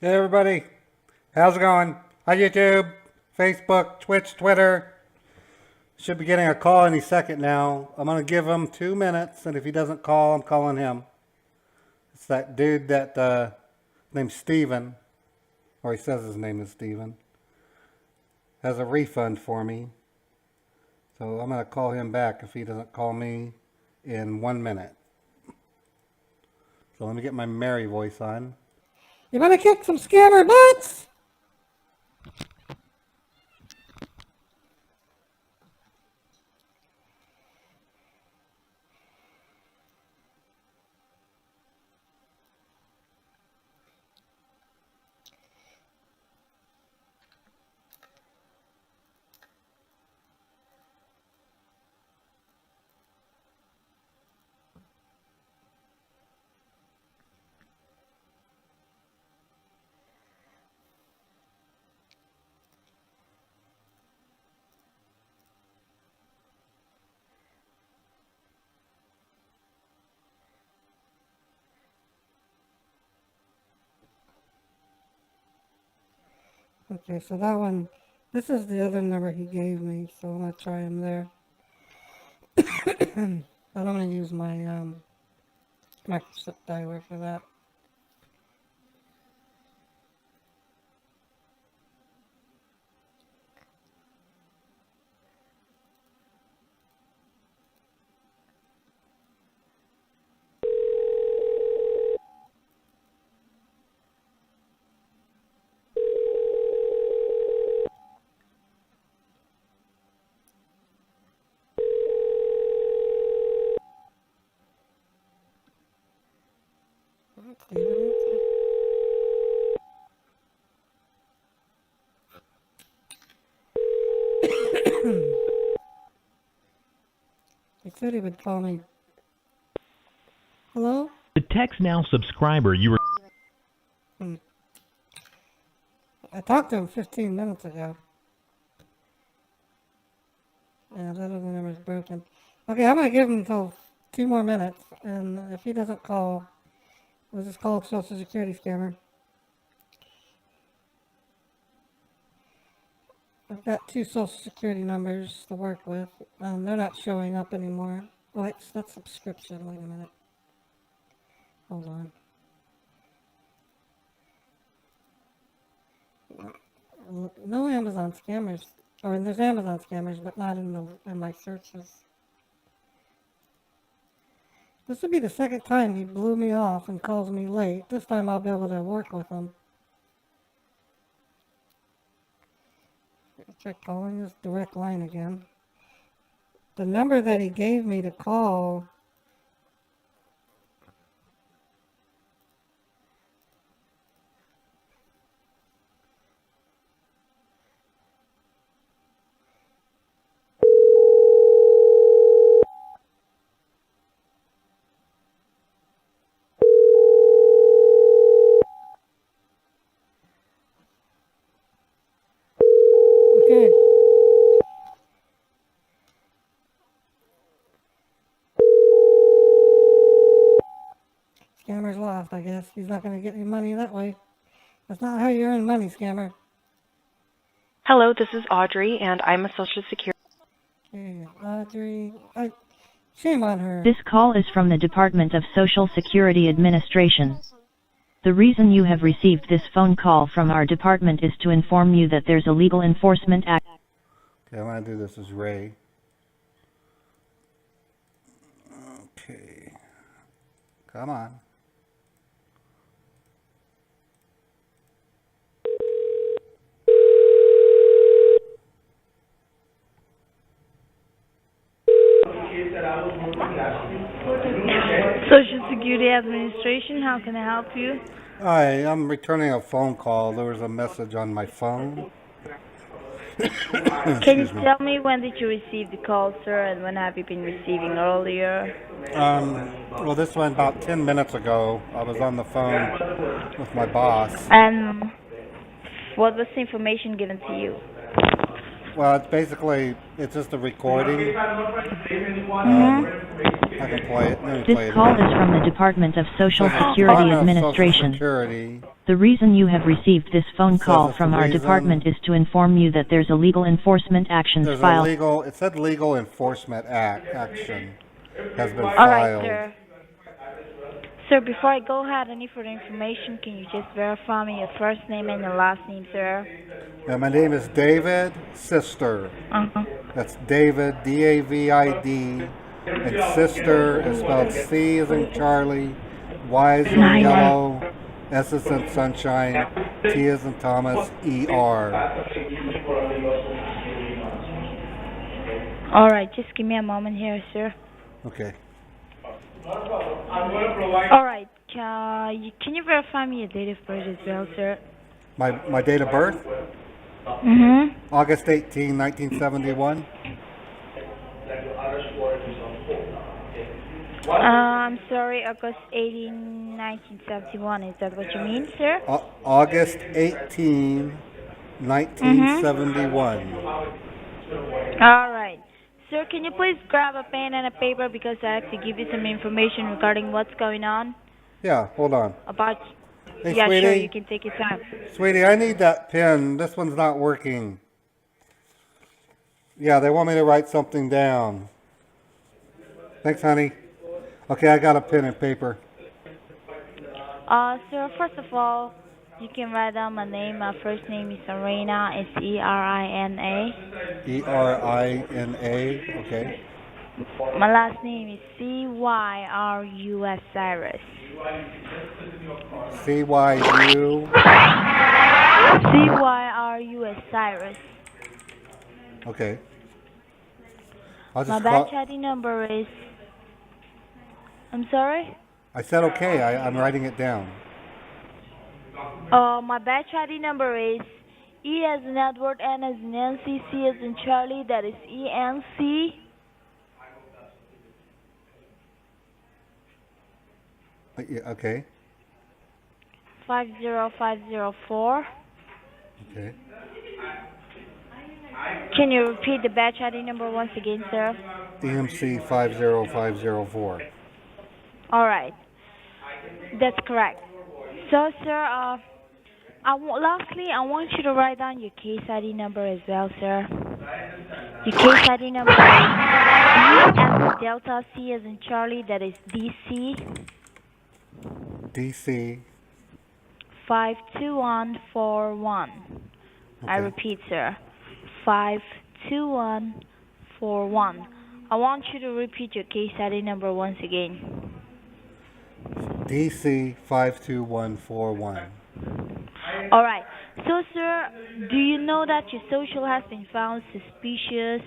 Hey everybody, how's it going? Hi YouTube, Facebook, Twitch, Twitter. Should be getting a call any second now. I'm going to give him 2 minutes, and if he doesn't call, I'm calling him. It's that dude that named Steven, or he says his name is Steven, has a refund for me. So I'm going to call him back if he doesn't call me in 1 minute. So let me get my merry voice on. You wanna kick some scammer butts? Okay, so that one, this is the other number he gave me, so I'm gonna try him there. But I'm gonna use my Microsoft dialer for that. He said he would call me. Hello? The Text Now subscriber you were... I talked to him 15 minutes ago. Yeah, that other number's broken. Okay, I'm gonna give him until 2 more minutes, and if he doesn't call, we'll just call a Social Security scammer. I've got 2 Social Security numbers to work with. They're not showing up anymore. Oh, that's subscription. Wait a minute. Hold on. No Amazon scammers. Or there's Amazon scammers, but not in my searches. This would be the second time he blew me off and calls me late. This time I'll be able to work with him. Try calling this direct line again. The number that he gave me to call. Okay. Scammer's lost, I guess. He's not going to get any money that way. That's not how you earn money, scammer. Hello, this is Audrey, and I'm a Social Security. Okay, Audrey. Shame on her. This call is from the Department of Social Security Administration. The reason you have received this phone call from our department is to inform you that there's a legal enforcement act. Okay, I'm going to do this as Ray. Okay. Come on. Social Security Administration, how can I help you? Hi, I'm returning a phone call. There was a message on my phone. Can you tell me when did you receive the call, sir, and when have you been receiving earlier? Well, this went about 10 minutes ago. I was on the phone with my boss. And what was the information given to you? Well, it's basically, it's just a recording. I can play it. Let me play This it. call is from the Department of Social Security Department of Social Administration. Security. The reason you have received this phone Says call it's from the our reason- department is to inform you that there's a legal enforcement action There's a filed. it said legal enforcement action has been All right, filed. sir. Sir, before I go ahead, any further information, can you just verify me your first name and your last name, sir? And my name is David Sister. Uh-huh. That's David, D-A-V-I-D. And Sister is spelled C as in Charlie, Y as in yellow, S as in sunshine, T as in Thomas, E-R. All right, just give me a moment here, sir. Okay. All right, can you verify me your date of birth as well, sir? My date of birth? Mm-hmm. August 18, 1971. I'm sorry, August 18, 1971. Is that what you mean, sir? August 18, 1971. All right. Sir, can you please grab a pen and a paper because I have to give you some information regarding what's going on Yeah, hold on. about... Hey, yeah, sweetie. sure, you can take your time. Sweetie, I need that pen. This one's not working. Yeah, they want me to write something down. Thanks, honey. Okay, I got a pen and paper. Sir, first of all, you can write down my name. My first name is Serena. It's E-R-I-N-A. E-R-I-N-A, okay. My last name is C-Y-R-U-S Cyrus. C-Y-U. C-Y-R-U-S Cyrus. Okay. I'll My just badge call. ID number is... I'm sorry? I said okay. I'm writing it down. My badge ID number is E as in Edward, N as in Nancy, C as in Charlie, that is E-N-C. Yeah, okay. 50504. Okay. Can you repeat the badge ID number once again, sir? EMC 50504. All right. That's correct. So, sir, lastly, I want you to write down your case ID number as well, sir. Your case ID number is D as in Delta, C as in Charlie, that is DC DC. 52141. I Okay. repeat, sir. 52141. I want you to repeat your case ID number once again. DC 52141. All right. So, sir, do you know that your social has been found suspicious?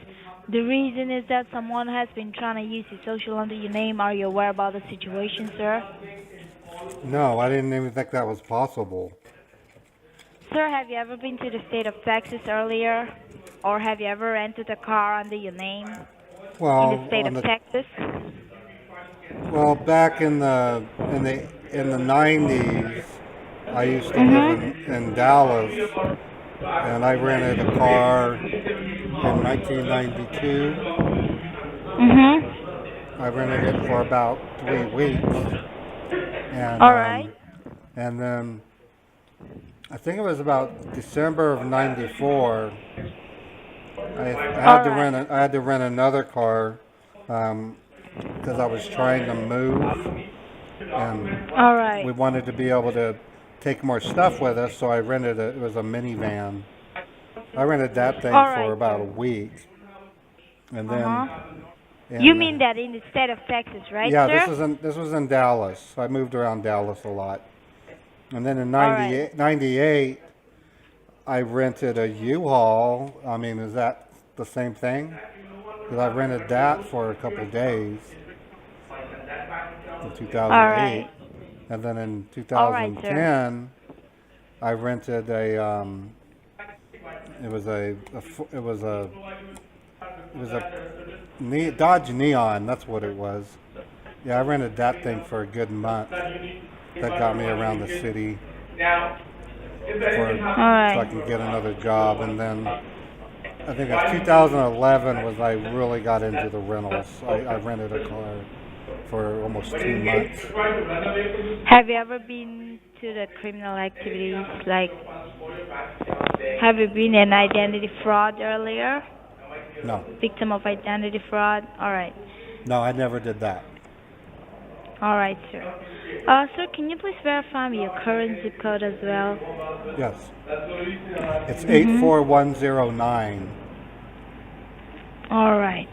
The reason is that someone has been trying to use your social under your name. Are you aware about the situation, sir? No, I didn't even think that was possible. Sir, have you ever been to the state of Texas earlier? Or have you ever rented a car under your name Well, in the state of Texas? Well, back in the 90s, I used to live in Dallas, and I rented a car in 1992. I rented it for about 3 weeks, and All right. and then I think it was about December of '94. I had to rent another car because I was trying to move, and All right. we wanted to be able to take more stuff with us, so I rented it was a minivan. I rented that thing All for right, about sir. a week, and then. and, You mean that in the state of Texas, right, Yeah, sir? this was in Dallas. I moved around Dallas a lot, and then in All right. 98, I rented a U-Haul. I mean, is that the same thing? Because I rented that for a couple of days in 2008, right. and then in All right, sir. 2010, I rented a Dodge Neon. That's what it was. Yeah, I rented that thing for a good month. That got me around the city so I right. could get another job, and then I think it's 2011 was I really got into the rentals. I rented a car for almost 2 months. Have you ever been to the criminal activities? Like, have you been an identity fraud earlier? No, Victim of identity fraud? Alright. no, I never did that. Alright, sir. Sir, can you please verify me your current zip code as well? Yes. It's 84109. Alright.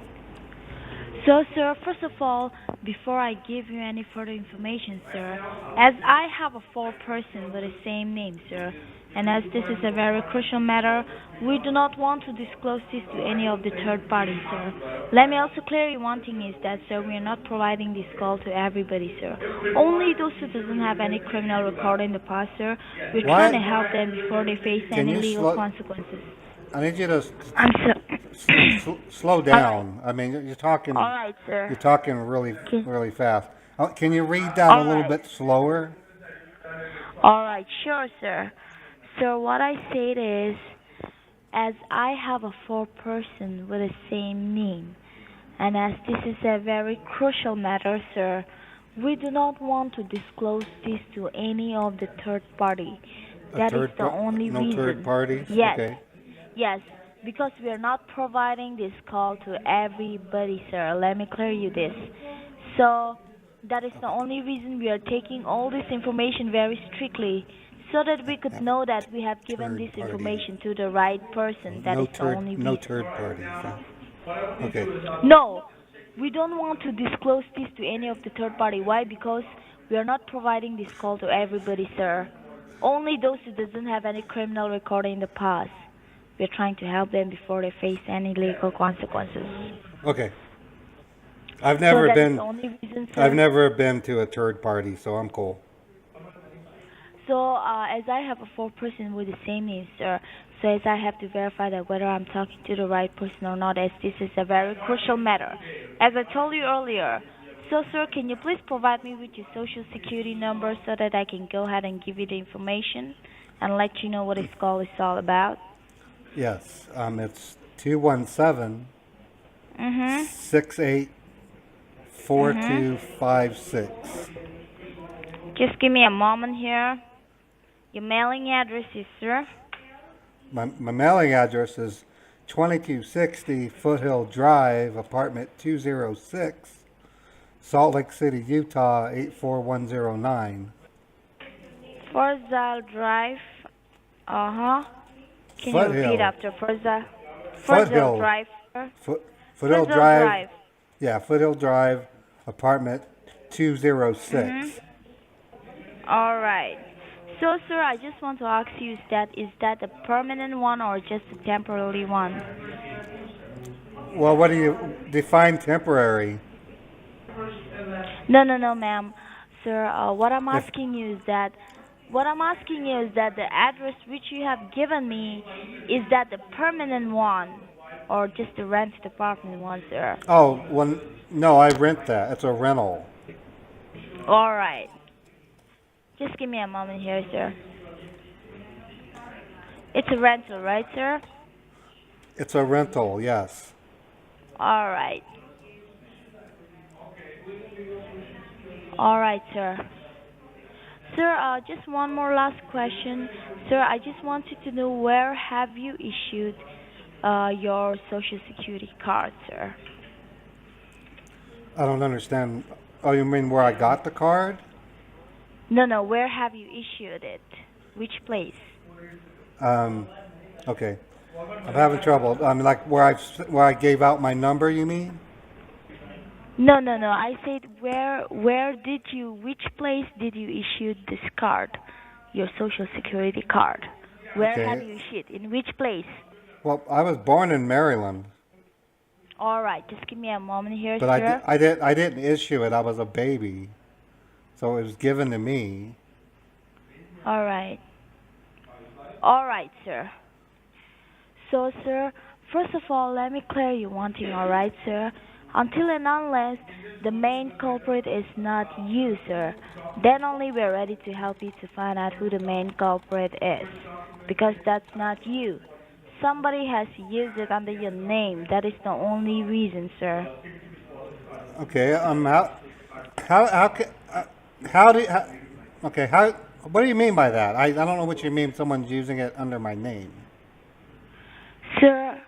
So, sir, first of all, before I give you any further information, sir, as I have a 4-person with the same name, sir, and as this is a very crucial matter, we do not want to disclose this to any of the third parties, sir. Let me also clear you one thing is that, sir, we are not providing this call to everybody, sir. Only those who doesn't have any criminal record in the past, sir. We're trying to help them before they face any legal consequences. I need you to I'm so... slow down. I mean, you're talking. All right, sir. You're talking really fast. Can you read that a little bit slower? All right, sure, sir. So what I said is, as I have a 4-person with the same name, and as this is a very crucial matter, sir, we do not want to disclose this to any of the third party. That is the only reason. No third parties? Yes. Okay. Yes, because we are not providing this call to everybody, sir. Let me clear you this. So that is the only reason we are taking all this information very strictly, so that we could know that we have given this information to the right person. That is the only reason. No third parties. Okay. No, we don't want to disclose this to any of the third party. Why? Because we are not providing this call to everybody, sir. Only those who doesn't have any criminal record in the past. We're trying to help them before they face any legal consequences. Okay. I've never been. The only reason, sir. I've never been to a third party, so I'm cool. So, as I have a 4-person with the same name, sir, so as I have to verify that whether I'm talking to the right person or not, as this is a very crucial matter. As I told you earlier. So, sir, can you please provide me with your social security number so that I can go ahead and give you the information and let you know what this call is all about? Yes. It's 217 68 4256. Just give me a moment here. Your mailing address is, sir? My mailing address is 2260 Foothill Drive, apartment 206, Salt Lake City, Utah 84109. Forzal Drive. Can you Foothill. repeat after Forzal? Foothill Drive, sir? Foothill Drive. Yeah, Foothill Drive, apartment 206. All right. So, sir, I just want to ask you, is that a permanent one or just a temporary one? Well, what do you define temporary? No, ma'am. Sir, what I'm asking you is that the address which you have given me, is that the permanent one or just the rented apartment one, sir? Oh, well, no, I rent that. It's a rental. All right. Just give me a moment here, sir. It's a rental, right, sir? It's a rental, yes. All right. All right, sir. Sir, just one more last question. Sir, I just wanted to know, where have you issued your Social Security card, sir? I don't understand. Oh, you mean where I got the card? No, where have you issued it? Which place? Okay. I'm having trouble. I mean, like where I gave out my number, you mean? No. I said which place did you issue this card, your Social Security card? Where have you issued? In which place? Well, I was born in Maryland. All right, just give me a moment here, but sir. I didn't issue it. I was a baby, so it was given to me. All right, sir. So, sir, first of all, let me clear you one thing, all right, sir? Until and unless the main culprit is not you, sir, then only we're ready to help you to find out who the main culprit is, because that's not you. somebody has used it under your name. That is the only reason, sir. Okay, how can, how do, how, okay, what do you mean by that? I don't know what you mean someone's using it under my name. Sir,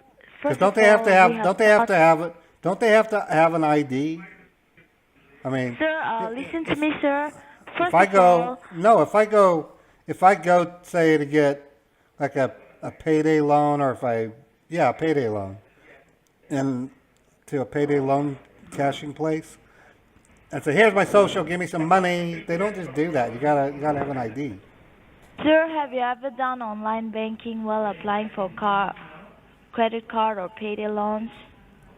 Because first don't of they have all, to have, we don't they have to have it, don't they have to have an ID? I mean, Sir, listen to me, sir. First if I of go, all, no, if I go, say, to get like a payday loan, or a payday loan, and to a payday loan cashing place, and say, here's my social, give me some money. They don't just do that. You gotta have an ID. sir, have you ever done online banking while applying for credit card or payday loans?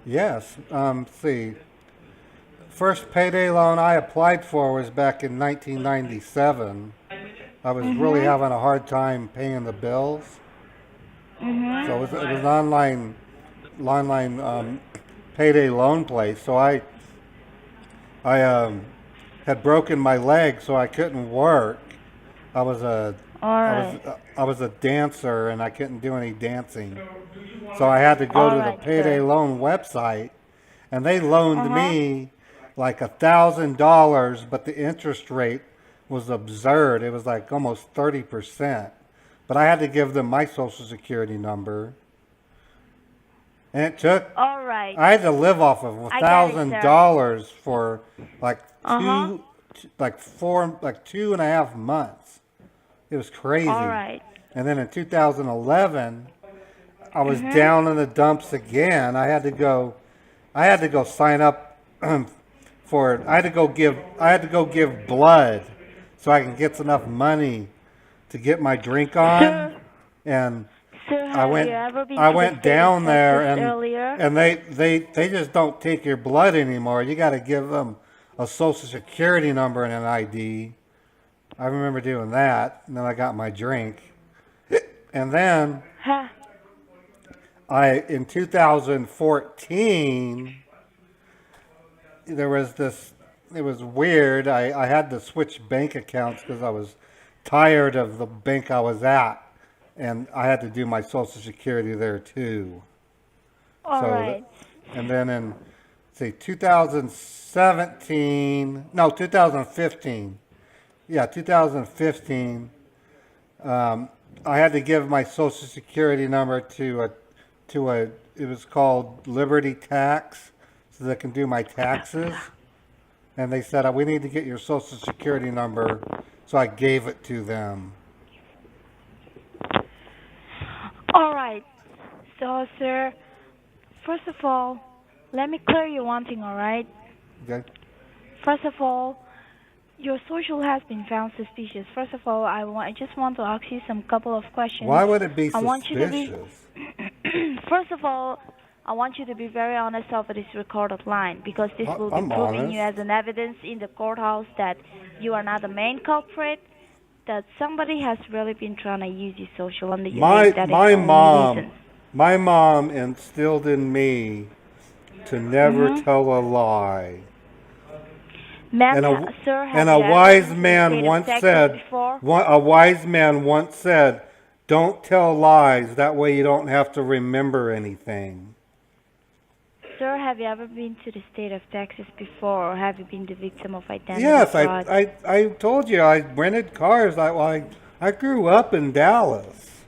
Yes. See, first payday loan I applied for was back in 1997. I was really having a hard time paying the bills. So it was an online payday loan place. So I had broken my leg, so I couldn't work. I was a Alright. I was a dancer, and I couldn't do any dancing. So I had to go to the Alright, payday sir. loan website, and they loaned me like $1,000, but the interest rate was absurd. It was like almost 30%. But I had to give them my social security number, and it took. Alright. I had to live off of I get it, sir. $1,000 for like Uh-huh. like 2.5 months. It was crazy. Alright. And then in 2011, I was down in the dumps again. I had to go sign up for it. I had to go give blood so I can get enough money to get my drink on. Sir, And sir, I have went you ever been I to went the state of down there, Texas and earlier? they just don't take your blood anymore. You got to give them a social security number and an ID. I remember doing that, and then I got my drink. And then Huh. in 2014, there was this, it was weird. I had to switch bank accounts because I was tired of the bank I was at, and I had to do my social security there too. Alright. And then in, say, 2015, yeah, 2015, I had to give my social security number to a, it was called Liberty Tax, so they can do my taxes. And they said, we need to get your social security number, so I gave it to them. Alright. So, sir, first of all, let me clear you one thing, alright? Okay? First of all, your social has been found suspicious. First of all, I just want to ask you some couple of questions. Why would it be I want you to be- suspicious? First of all, I want you to be very honest over this recorded line, because this will be I'm proving you as honest. an evidence in the courthouse that you are not the main culprit, that somebody has really been trying to use your social under your name. That is the only reason. My mom instilled in me to never tell a lie. Ma'am, And sir, have and you a ever wise been to the man state of once Texas said, before? a wise man once said, don't tell lies, that way you don't have to remember anything. Sir, have you ever been to the state of Texas before, or have you been the victim of identity Yes, fraud? I told you, I rented cars. I grew up in Dallas.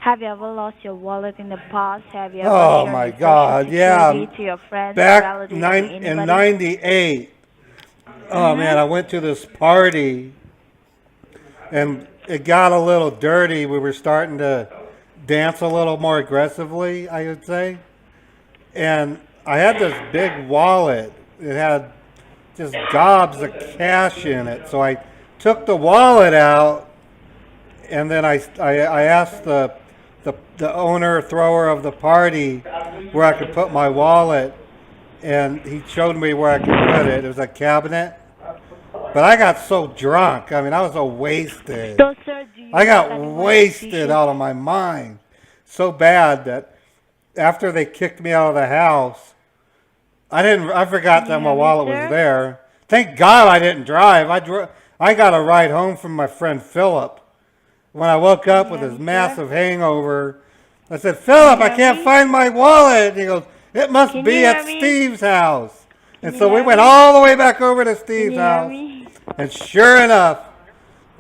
Have you ever lost your wallet in the past? Have you ever Oh shared my your God, social yeah. security to your friends, Back relatives, or in anybody? 98, oh man, I went to this party, and it got a little dirty. We were starting to dance a little more aggressively, I would say. And I had this big wallet. It had just gobs of cash in it. So I took the wallet out, and then I asked the owner, thrower of the party where I could put my wallet, and he showed me where I could put it. It was a cabinet. But I got so drunk. I mean, I was so wasted. So, sir, do you I got have anyone wasted suspicious? out of my mind. So bad that after they kicked me out of the house, I forgot that my hear me, wallet sir? was there. Thank God I didn't drive. I got a ride home from my friend Philip. When I woke up with hear this me, sir? massive hangover, I said, Philip, I hear can't me? find my wallet. He goes, it must Can be you at hear me? Steve's house. And you so we hear went me? all the way back over to Can Steve's you hear house. me? And sure enough,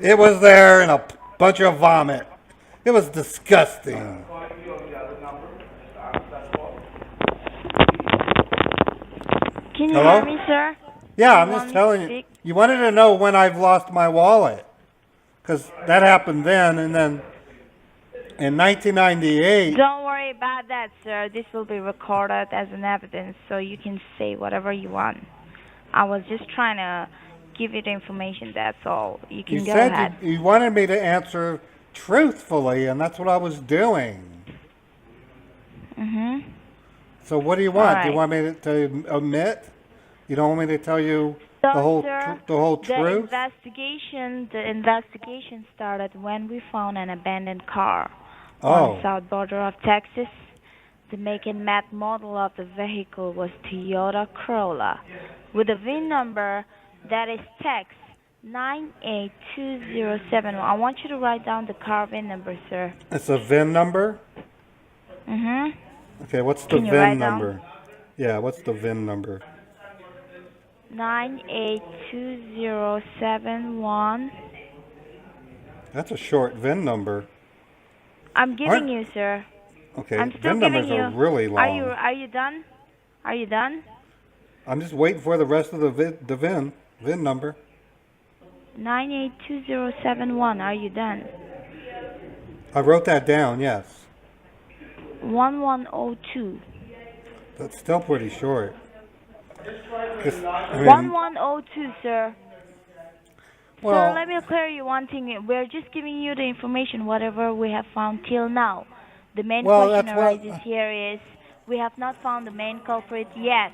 it was there in a bunch of vomit. It was disgusting. Can you Hello? hear me, sir? Yeah, You I'm want just me to telling you. speak? You wanted to know when I've lost my wallet. Because that happened then. And then in 1998, Don't worry about that, sir. This will be recorded as an evidence, so you can say whatever you want. I was just trying to give you the information, that's all. You can you go said ahead. you wanted me to answer truthfully, and that's what I was doing. Mm-hmm. So what do you want? All Do you right. want me to omit? You don't want me to tell you So, the whole sir, the whole the truth? investigation started when we found an abandoned car on Oh, the south border of Texas. The make and model of the vehicle was Toyota Corolla with a VIN number that is text 982071. I want you to write down the car VIN number, sir. it's a VIN number. Mhm. Okay, what's the Can you VIN write down? number? Yeah, what's the VIN number? 982071. That's a short VIN number. I'm giving you, sir. Okay, I'm still VIN giving numbers you. are really long. Are you done? Are you done? I'm just waiting for the rest of the VIN number. 982071. Are you done? I wrote that down. Yes, 1102. that's still pretty short. 'Cause, I mean, 1102, sir. well, So let me clear you one thing. We're just giving you the information, whatever we have found till now. The main Well, question that's what- arises here is we have not found the main culprit yet.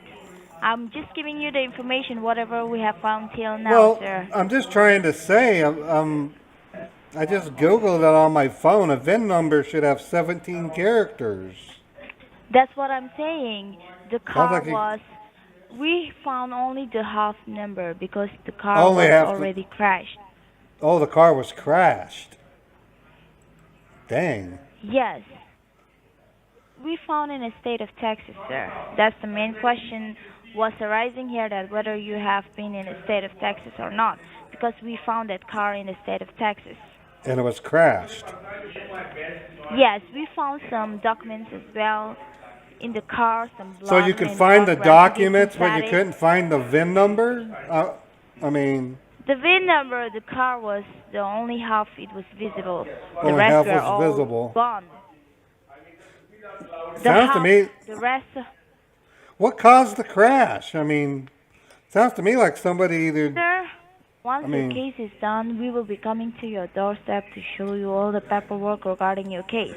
I'm just giving you the information, whatever we have found till now, well, sir. I'm just trying to say, I just Googled it on my phone. A VIN number should have 17 characters. That's what I'm saying. The car like you- was. We found only the half number because the car Only was half the- already crashed. Oh, the car was crashed. Dang. Yes. We found in a state of Texas, sir. That's the main question was arising here, that whether you have been in the state of Texas or not, because we found that car in the state of Texas. And it was crashed. Yes, we found some documents as well in the car, some blood. So you could and find the drug residues documents, but you inside it. couldn't find the VIN number? I mean, The VIN number of the car was the only half it was visible. The Only rest half were was all visible. gone. The sounds to half- me, The rest. what caused the crash? I mean, sounds to me like somebody either, Sir, once I mean- your case is done, we will be coming to your doorstep to show you all the paperwork regarding your case.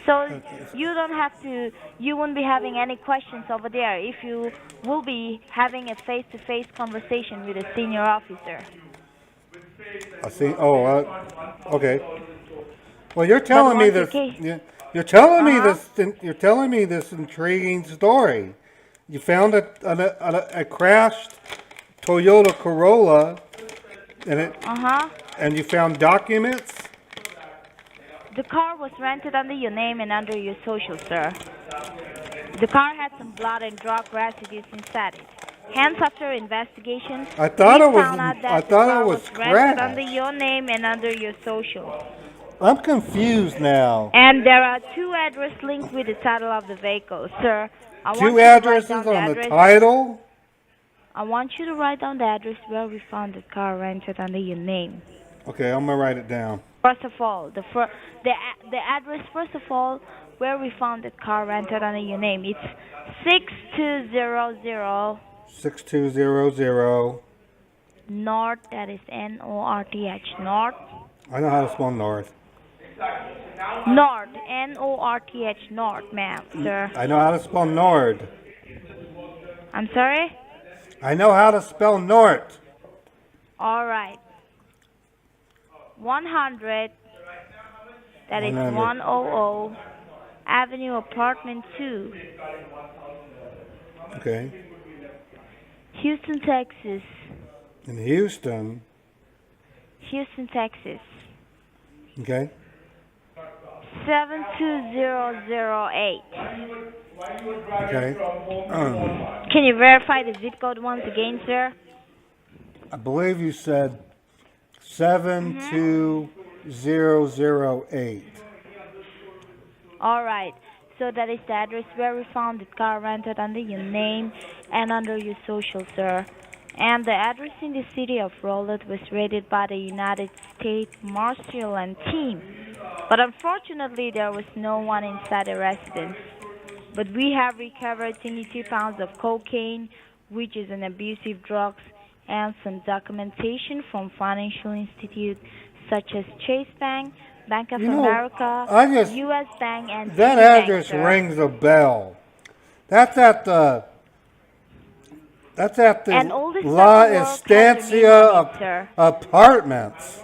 So you don't have to, you won't be having any questions over there if you will be having a face-to-face conversation with a senior officer. I see, okay. Well, you're telling me once your this, case- you're telling me Uh-huh. you're telling me this intriguing story. You found a crashed Toyota Corolla, Uh-huh. and you found documents. The car was rented under your name and under your social, sir. The car had some blood and drug residues inside it. Hence, after investigation, I thought we it was- found out that I the thought it car was rented crashed. under your name and under your social. I'm confused now. And there are two addresses linked with the title of the vehicle, sir. I want you Two to write addresses down on the address. title. I want you to write down the address where we found the car rented under your name. Okay, I'm gonna write it down. First of all, the address, first of all, where we found the car rented under your name. It's 6200 6200. North, that is North, North. I know how to spell north. North, North, North, ma'am, sir. I know how to spell Nord. I'm sorry? I know how to spell North. All right. 100, that is 100. 100 Avenue, Apartment 2, Okay. Houston, Texas. In Houston. Houston, Texas. Okay. 72008. Okay. Can you verify the zip code once again, sir? I believe you said 72008. All right. So that is the address where we found the car rented under your name and under your social, sir. And the address in the city of Rowlett was raided by the United States Marshal and team. But unfortunately, there was no one inside the residence. But we have recovered 22 pounds of cocaine, which is an abusive drug, and some documentation from financial institutes such as Chase Bank, Bank of America, U.S. Bank, and that TD address Bank, rings a bell. That's at the And all this La paperwork has your name Estancia on it, sir. Apartments.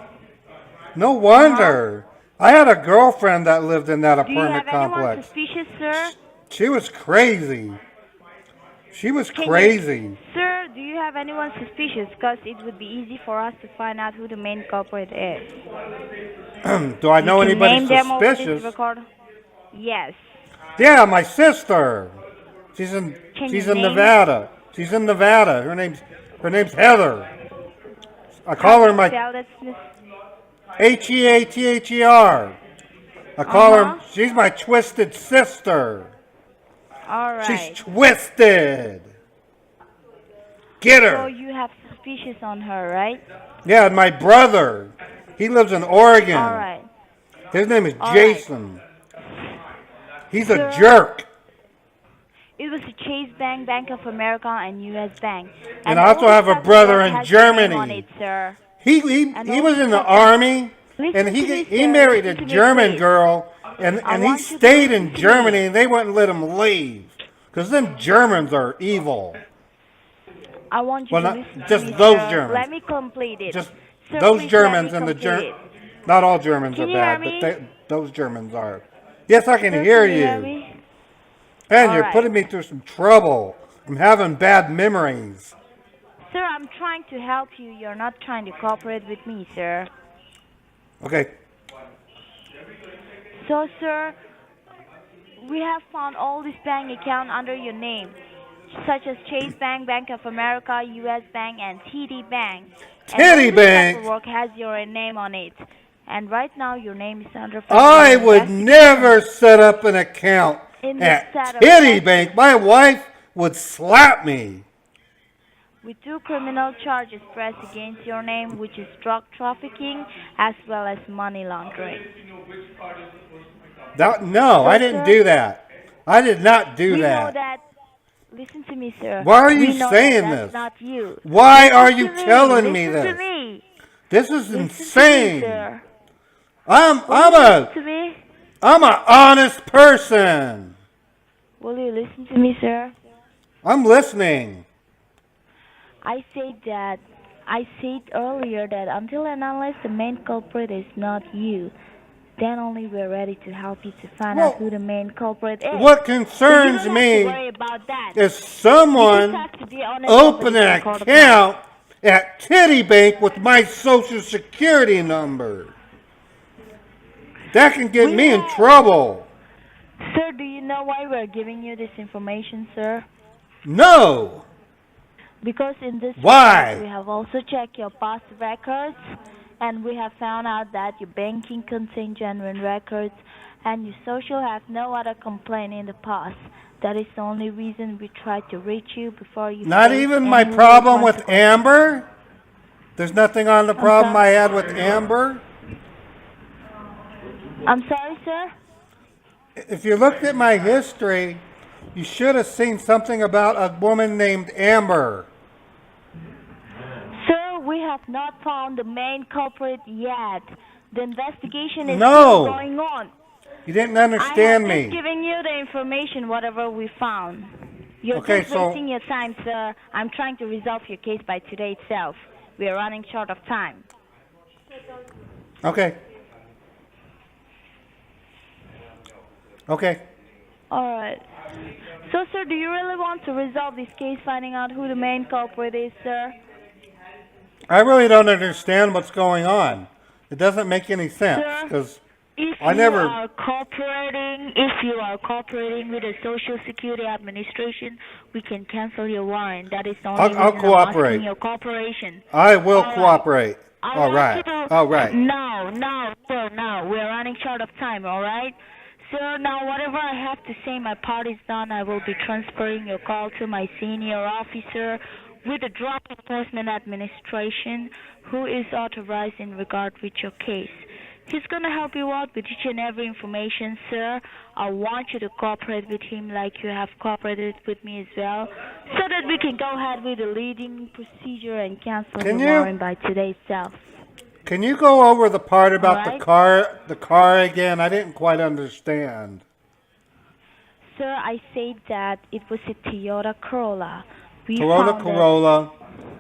No wonder. I had a girlfriend that lived in that Do you apartment have anyone complex. suspicious, sir? She was crazy. She was crazy. Sir, do you have anyone suspicious? Because it would be easy for us to find out who the main culprit is. Do I know You can anybody name them over this suspicious? record? Yes. Yeah, my sister. She's in Can you name- Nevada. She's in Nevada. Her name's Heather. I call her my Spell that, Miss- Heather. I call her. She's my twisted sister. All right. She's twisted. Get So her. you have suspicious on her, right? Yeah, and my brother. He lives in Oregon. All right. His name is All Jason. He's a Sir? jerk. It was a Chase Bank, Bank of America, and U.S. Bank. And I also all have this a brother paperwork in has your name Germany. On it, sir. He And he all was this in the stuff- army, Listen and to me, he sir. married a Listen to me, German please. girl, and I he want you to stayed listen in to me. Germany, and they wouldn't let him leave, because them Germans are evil. I want you Well, to not listen just to me, those sir. Germans. Let me complete it. Just Sir, those please Germans let and me the complete it. not all Germans Can are you bad, hear but me? those Germans are. Yes, I can Sir, hear can you hear you. me? And All you're right. putting me through some trouble. I'm having bad memories. Sir, I'm trying to help you. You're not trying to cooperate with me, sir. Okay. So, sir, we have found all this bank account under your name, such as Chase Bank, Bank of America, U.S. Bank, and TD Bank. And all TD this Bank? paperwork has your name on it. And right now, your name is under I federal would investigation. never set up an account In the at state of Titty Texas. Bank. My wife would slap me. With 2 criminal charges pressed against your name, which is drug trafficking as well as money laundering. No, I didn't do that. I did not do We know that. that. Listen to me, sir. Why are you We know saying that that's this? not you. Why Listen are you to me. telling me Listen this? To me. This is Listen insane. To me, sir. I'm Listen to me. an honest person. Will you listen to me, sir? I'm listening. I said earlier that until and unless the main culprit is not you, then only we're ready to help you to find out who the main culprit is. What So you concerns don't me have to worry about that. is someone You just have to be honest over open this an record of account at Titty Bank with my social security number. That can get me in trouble. mine. Sir, do you know why we're giving you this information, sir? No. Because in this Why? report, we have also checked your past records, and we have found out that your banking contains genuine records, and your social have no other complaint in the past. That is the only reason we tried to reach you before you. Not face even my any problem with consequences. Amber? There's nothing on the problem I sorry? had with Amber? I'm sorry, sir? If you looked at my history, you should have seen something about a woman named Amber. Sir, we have not found the main culprit yet. The investigation is No. still going on. You didn't understand I have me. just giving you the information, whatever we found. You're Okay, just so- wasting your time, sir. I'm trying to resolve your case by today itself. We are running short of time. Okay. Okay. All right. So, sir, do you really want to resolve this case, finding out who the main culprit is, sir? I really don't understand what's going on. It doesn't make any sense Sir? because If I you never. are cooperating, with the Social Security Administration, we can cancel your warrant. That is the only I'll reason I'm cooperate. asking your cooperation. I will All right. cooperate. I All want you right. to. All right. No, sir, no. We're running short of time, all right? Sir, now whatever I have to say, my part is done. I will be transferring your call to my senior officer with the Drug Enforcement Administration, who is authorized in regard with your case. He's going to help you out with each and every information, sir. I want you to cooperate with him like you have cooperated with me as well, so that we can go ahead with the leading procedure and cancel Can your you- warrant by today itself. Can you go over the part about All right. the car again? I didn't quite understand. Sir, I said that it was a Toyota Corolla. We Toyota found Corolla.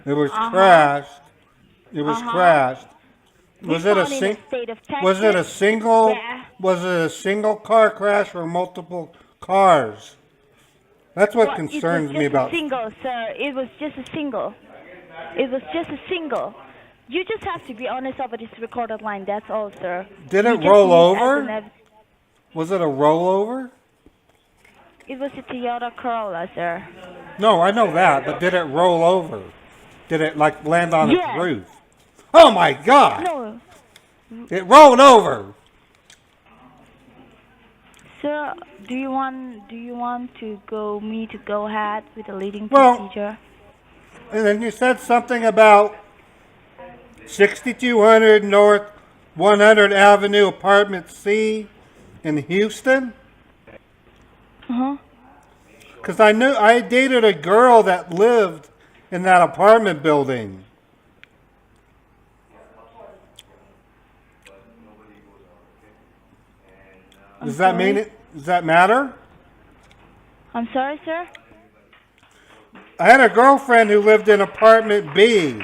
It was crashed. It was crashed. Was it a found in the state of Was it a Texas. single? Yeah. Was it a single car crash or multiple cars? That's what concerns me about. It was just a single, sir. It was just a single. It was just a single. You just have to be honest over this recorded line. That's all, sir. Did You it just roll need as over? an ev- Was it a rollover? It was a Toyota Corolla, sir. No, I know that, but did it roll over? Did it like land on Yes. its roof? Oh my God! No, It rolled over. sir. Do you want to go ahead with the leading Well- procedure? And then you said something about 6200 North 100 Avenue, Apartment C in Houston. Because I dated a girl that lived in that apartment building. Does that mean it? Does that matter? I'm sorry, sir. I had a girlfriend who lived in apartment B.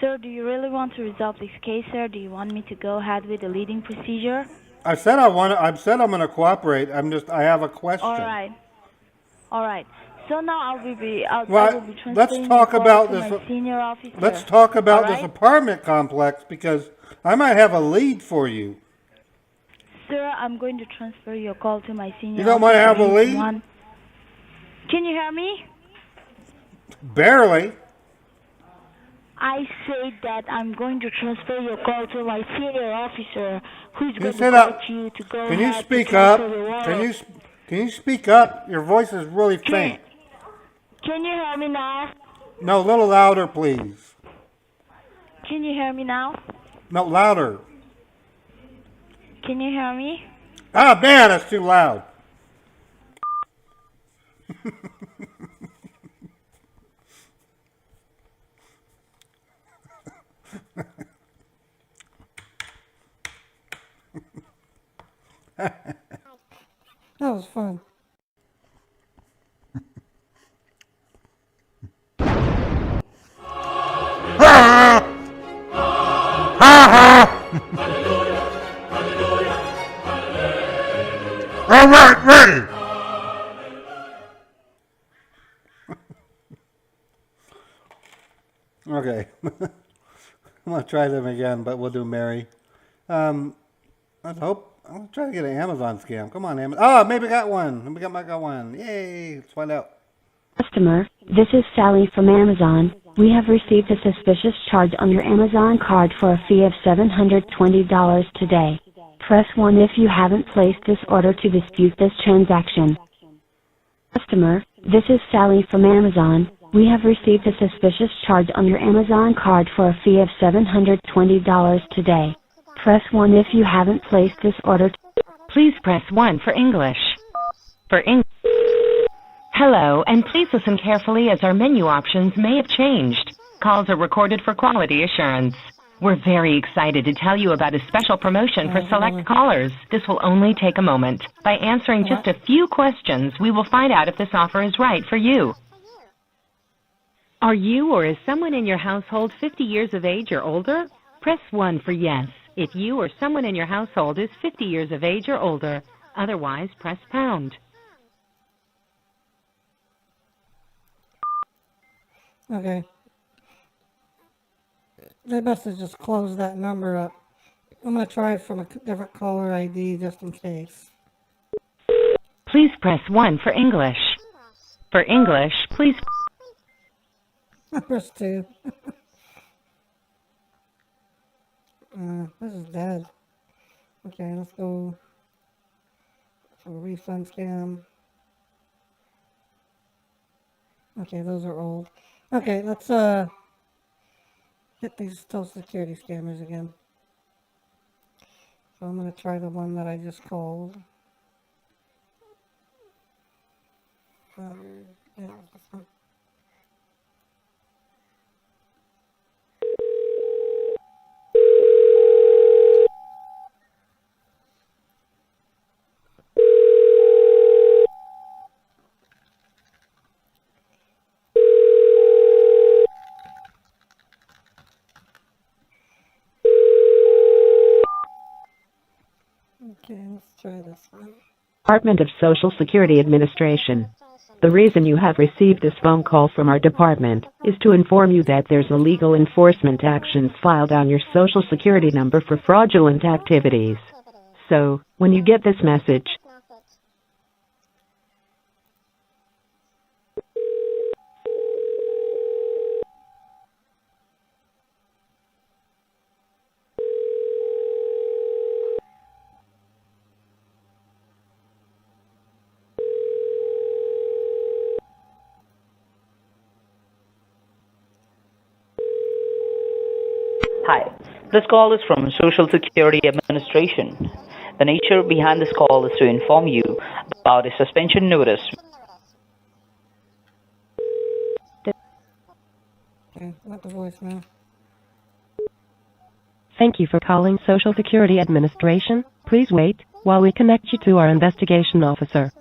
Sir, do you really want to resolve this case, sir? Do you want me to go ahead with the leading procedure? I said I'm going to cooperate. I have a question. All right. So now I will be Well, transferring let's your talk call about to this- my senior officer. Let's talk about All this right? apartment complex because I might have a lead for you. Sir, I'm going to transfer your call to my senior. You don't want to have a officer. lead? Can you hear me? Barely. I said that I'm going to transfer your call to my senior officer, who's Can you going to say that? guide you to go Can you ahead speak to up? cancel the warrant. Can you speak up? Your voice is really faint. Can you hear me now? No, a little louder, please. Can you hear me now? No, louder. Can you hear me? Ah, man, that's too loud. That was fun. All right, ready. Okay. I'm going to try them again, but we'll do Mary. I'm going to try to get an Amazon scam. Come on, Amazon. Oh, maybe got one. Maybe got one. Yay. Let's find out. Customer, this is Sally from Amazon. We have received a suspicious charge on your Amazon card for a fee of $720 today. Press 1 if you haven't placed this order to dispute this transaction. Customer, this is Sally from Amazon. We have received a suspicious charge on your Amazon card for a fee of $720 today. Press 1 if you haven't placed this order. Please press 1 for English. For English. Hello, and please listen carefully as our menu options may have changed. Calls are recorded for quality assurance. We're very excited to tell you about a special promotion for select callers. This will only take a moment. By answering just a few questions, we will find out if this offer is right for you. Are you or is someone in your household 50 years of age or older? Press 1 for yes, if you or someone in your household is 50 years of age or older. Otherwise, press pound. Okay. They must have just closed that number up. I'm gonna try it from a different caller ID just in case. Please press 1 for English. For English, please. Press 2. This is dead. Okay, let's go for refund scam. Okay, those are old. Okay, let's hit these Social Security scammers again. So I'm gonna try the one that I just called. Yeah, this one. Okay, let's try this one. Department of Social Security Administration. The reason you have received this phone call from our department is to inform you that there's illegal enforcement actions filed on your Social Security number for fraudulent activities. So, when you get this message, Hi, this call is from Social Security Administration. The nature behind this call is to inform you about a suspension notice. Okay, not the voicemail. thank you for calling Social Security Administration. Please wait while we connect you to our investigation officer.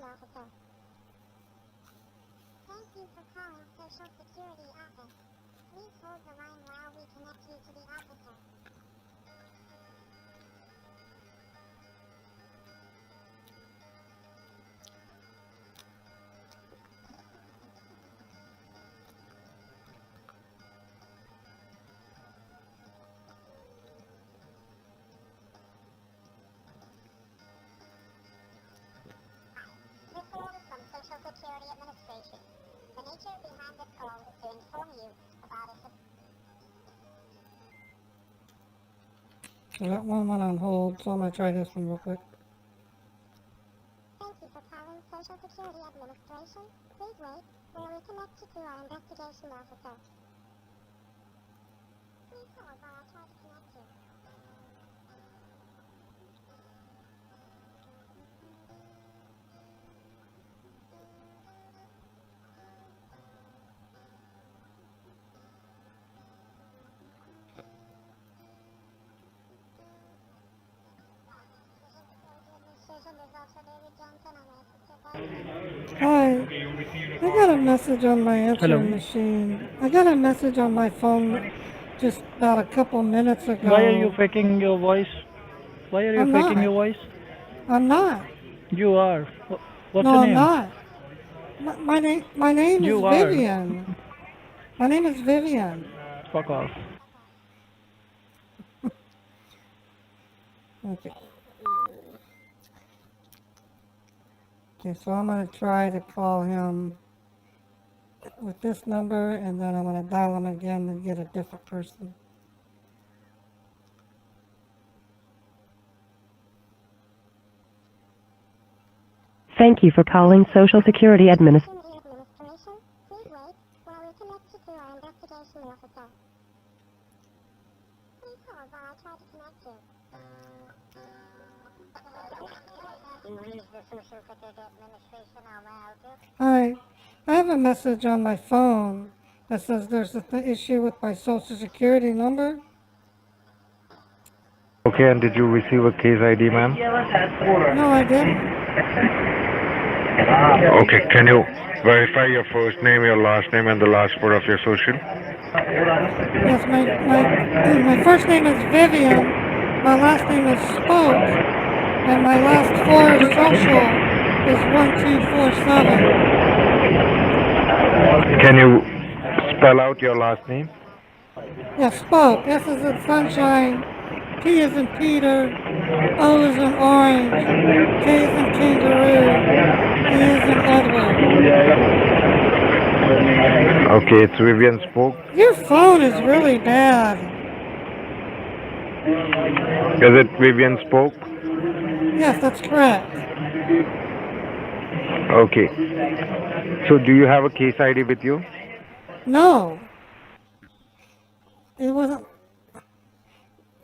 So that one went on hold, so I'm gonna try this one real quick. Thank you for calling Social Security Administration. Please wait while we connect you to our investigation officer. Please hold while I try to connect you. Hi, I got a message on my answering machine. I got a message on my phone just about a couple minutes ago. Why are you faking your voice? Why are you I'm faking not. your voice? I'm not. You are. What's No, your I'm name? not. My name is You are. Vivian. My name is Vivian. Fuck off. Okay. Okay, so I'm gonna try to call him with this number, and then I'm gonna dial him again and get a different person. Thank you for calling Social Security Administration. Please wait while we connect you to our investigation officer. Please hold while I try to connect you. Hi, I have a message on my phone that says there's an issue with my Social Security number. Okay, and did you receive a case ID, ma'am? No, I didn't. Okay, can you verify your first name, your last name, and the last four of your social? Yes, my first name is Vivian, my last name is Spoke, and my last four social is 1247. Can you spell out your last name? Yeah, Spoke. S is in sunshine, P is in Peter, O is in orange, K is in kangaroo, E is in Edward. Okay, it's Vivian spoke. Your phone is really bad. Is it Vivian spoke? Yes, that's correct. Okay. So do you have a case ID with you? No. It wasn't.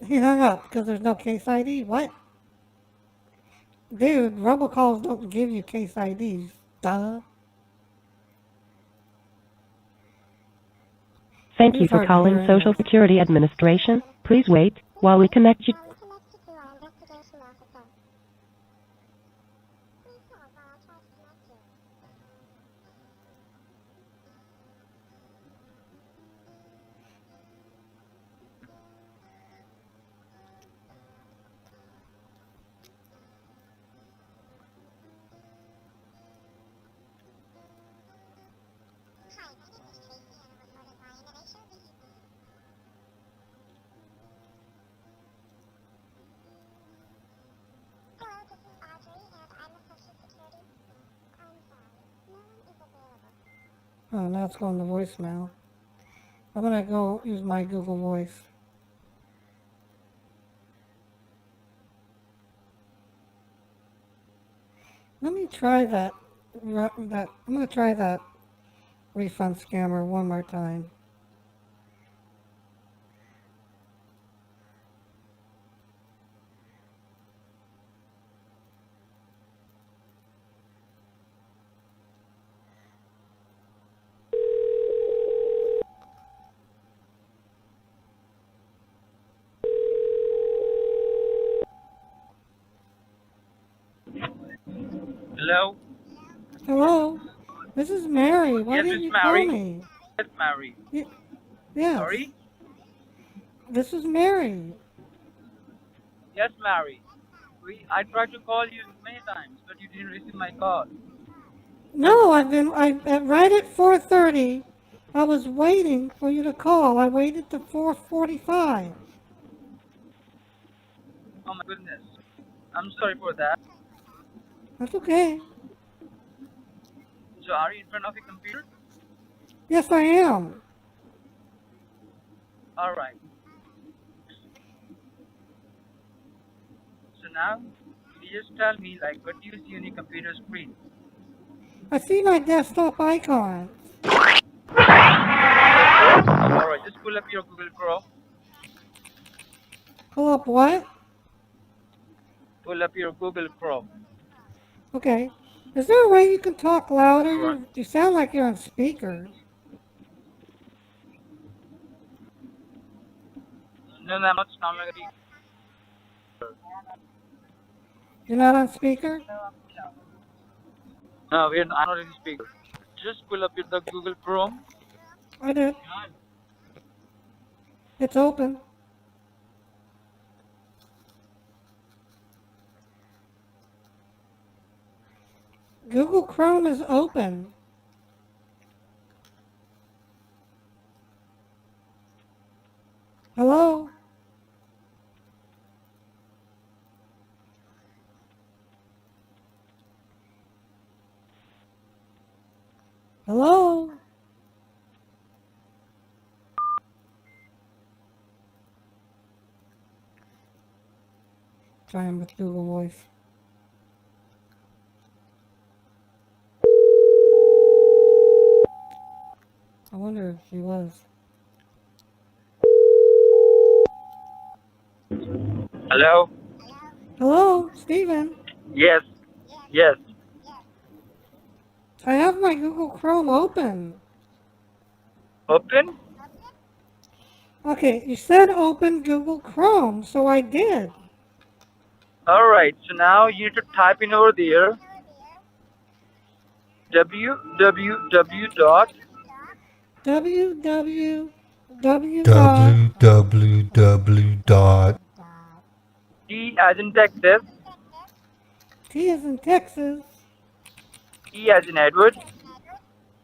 He hung up because there's no case ID. What? Dude, robocalls don't give you case IDs. Duh. Thank you It's for hard to calling hear Social anyway. Security Administration. Please wait while we connect you. Oh, now it's going to voicemail. I'm gonna go use my Google Voice. Let me try that. I'm gonna try that refund scammer one more time. Hello? Hello? This is Mary. Why Yes, didn't Miss you Mary. call me? Yes, Mary. Yes. Sorry? This is Mary. Yes, Mary. I tried to call you many times, but you didn't receive my call. No, right at 4:30. I was waiting for you to call. I waited to 4:45. Oh my goodness. I'm sorry for that. That's okay. So are you in front of a computer? Yes, I am. Alright. So now, you just tell me like what do you see on your computer screen? I see my desktop icon. Alright, just pull up your Google Chrome. Pull up what? Pull up your Google Chrome. Okay. Is there a way you can talk louder? You sound like you're on speaker. No, I'm not sounding. You're not on speaker? No, I'm not on speaker. Just pull up the Google Chrome. I did. It's open. Google Chrome is open. Hello? Hello? Try him with Google Voice. I wonder if he was. Hello? Hello, Steven. Yes. Yes. I have my Google Chrome open. Open? Okay, you said open Google Chrome, so I did. Alright, so now you need to type in over there www dot www. T as in Texas, T as in Texas, E as in Edward,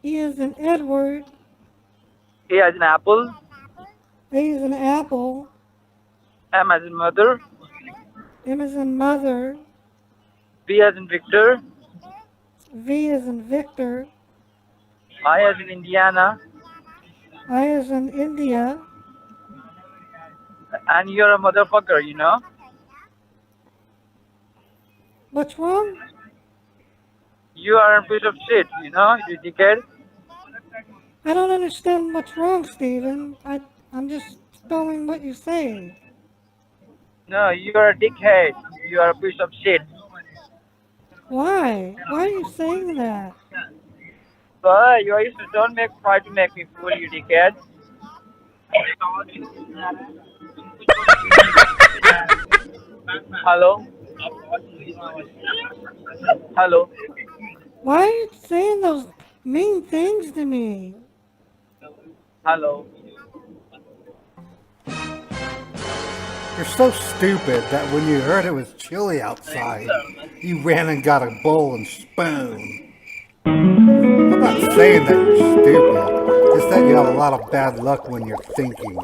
E as in Edward, A as in Apple, A as in Apple, M as in mother, M as in mother, V as in Victor, V as in Victor, I as in Indiana, I as in India. and you're a motherfucker, you know? What's wrong? You are a piece of shit, you know, you dickhead. I don't understand what's wrong, Stephen. I'm just spelling what you say. No, you are a dickhead. You are a piece of shit. Why? Why are you saying that? But you used to try to make me fool, you dickhead. Hello? Hello? Why are you saying those mean things to me? Hello? You're so stupid that when you heard it was chilly outside, you ran and got a bowl and spoon. I'm not saying that you're stupid, just that you have a lot of bad luck when you're thinking.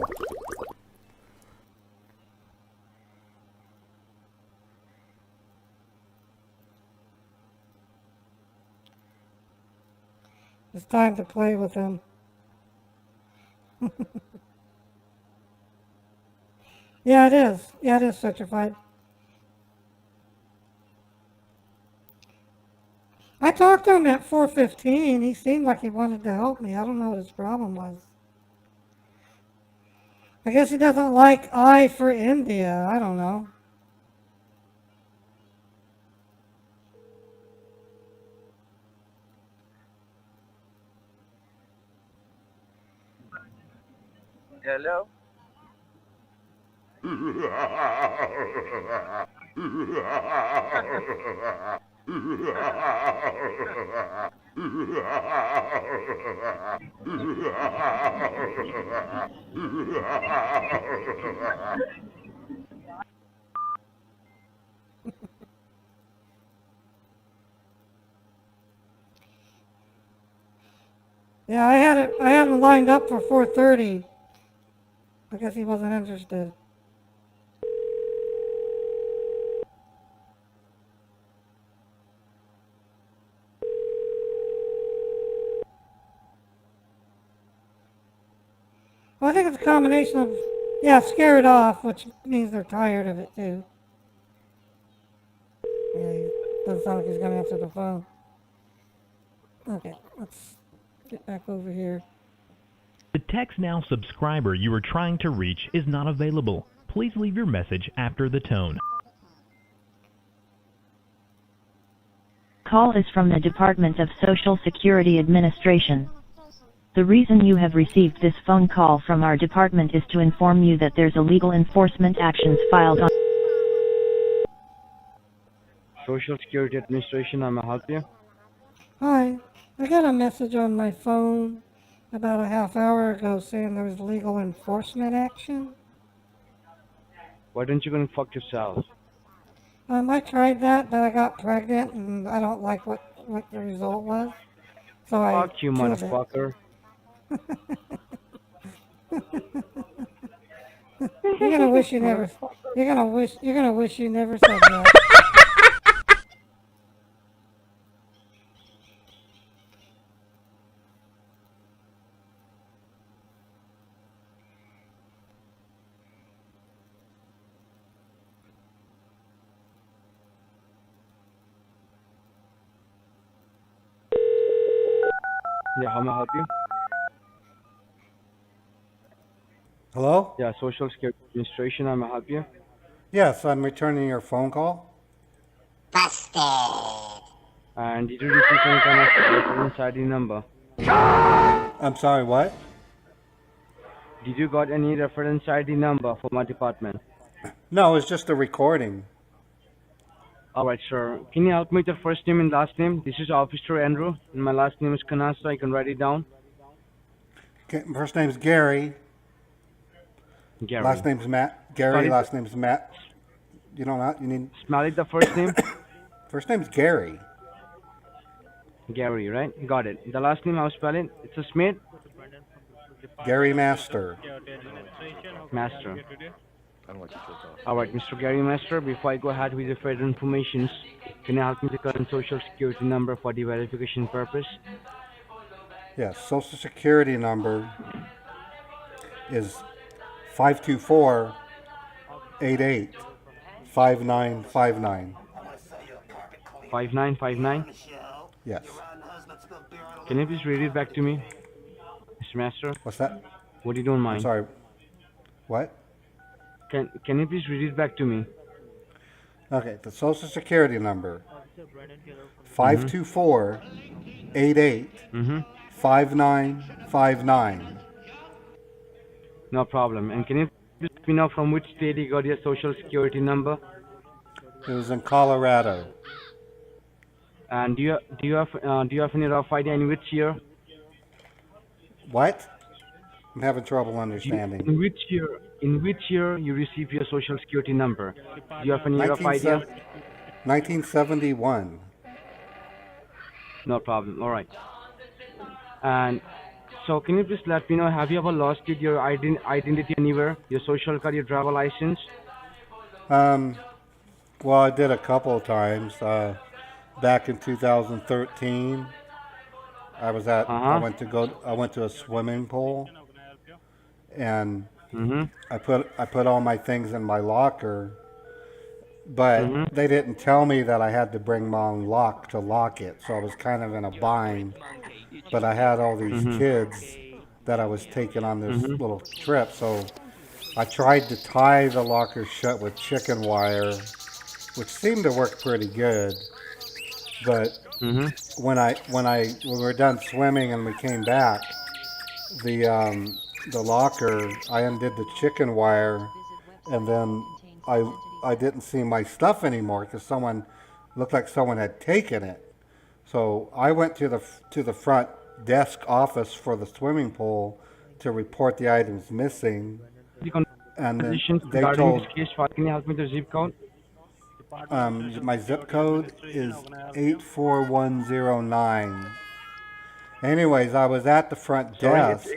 It's time to play with him. Yeah, it is. Yeah, it is certified. I talked to him at 4:15. He seemed like he wanted to help me. I don't know what his problem was. I guess he doesn't like I for India. I don't know. Hello? Yeah, I had him lined up for 4:30. I guess he wasn't interested. Well, I think it's a combination of, yeah, scare it off, which means they're tired of it too. Yeah, he doesn't sound like he's gonna answer the phone. Okay, let's get back over here. The Text Now subscriber you are trying to reach is not available. Please leave your message after the tone. Call is from the Department of Social Security Administration. The reason you have received this phone call from our department is to inform you that there's illegal enforcement actions filed on Social Security Administration, I'm a help you. Hi, I got a message on my phone about a half hour ago saying there was legal enforcement action. Why don't you go and fuck yourself? I tried that, but I got pregnant and I don't like what the result was. So I Fuck you, killed it. motherfucker. You're gonna wish you never said that. Yeah, how may I help you? Hello? Yeah, Social Security Administration, I'm a help you. Yes, I'm returning your phone call. And did you receive any kind of reference ID number? I'm sorry, what? Did you got any reference ID number for my department? No, it's just a recording. Alright, sir. Can you help me with your first name and last name? This is Officer Andrew, and my last name is Kanasa. I can write it down. Okay, first name's Gary. Gary. Last name's Matt. Gary, Spell it. last name's Matt. You don't know, you need... Spell it, the first name? First name's Gary. Gary, right? Got it. The last name, I'll spell it. It's a Smith. Gary Master. Master. Alright, Mr. Gary Master, before I go ahead with the further information, can you help me with the current social security number for the verification purpose? Yes, Social Security number is 524-88-5959. 5959? Yes. Can you please read it back to me, Mr. Master? What's that? What you don't mind? I'm sorry. What? Can you please read it back to me? Okay, the Social Security number 524-88-5959. No problem. And can you please let me know from which state you got your social security number? It was in Colorado. And do you have any rough idea in which year? What? I'm having trouble understanding. In which year you received your social security number? Do you have any rough idea? 1971. No problem. All right. And so, can you please let me know, have you ever lost your identity anywhere? Your social card, your driver license? Well, I did a couple of times. Back in 2013, I was at. I went to a swimming pool, and I put all my things in my locker, but they didn't tell me that I had to bring my own lock to lock it, so I was kind of in a bind. But I had all these kids that I was taking on this little trip, so I tried to tie the locker shut with chicken wire, which seemed to work pretty good. But when we were done swimming and we came back, the locker, I undid the chicken wire, and then I didn't see my stuff anymore because looked like someone had taken it. So I went to the front desk office for the swimming pool to report the items missing, and then they told. This case, can you help me with the zip code? My zip code is 84109. Anyways, I was at the front desk.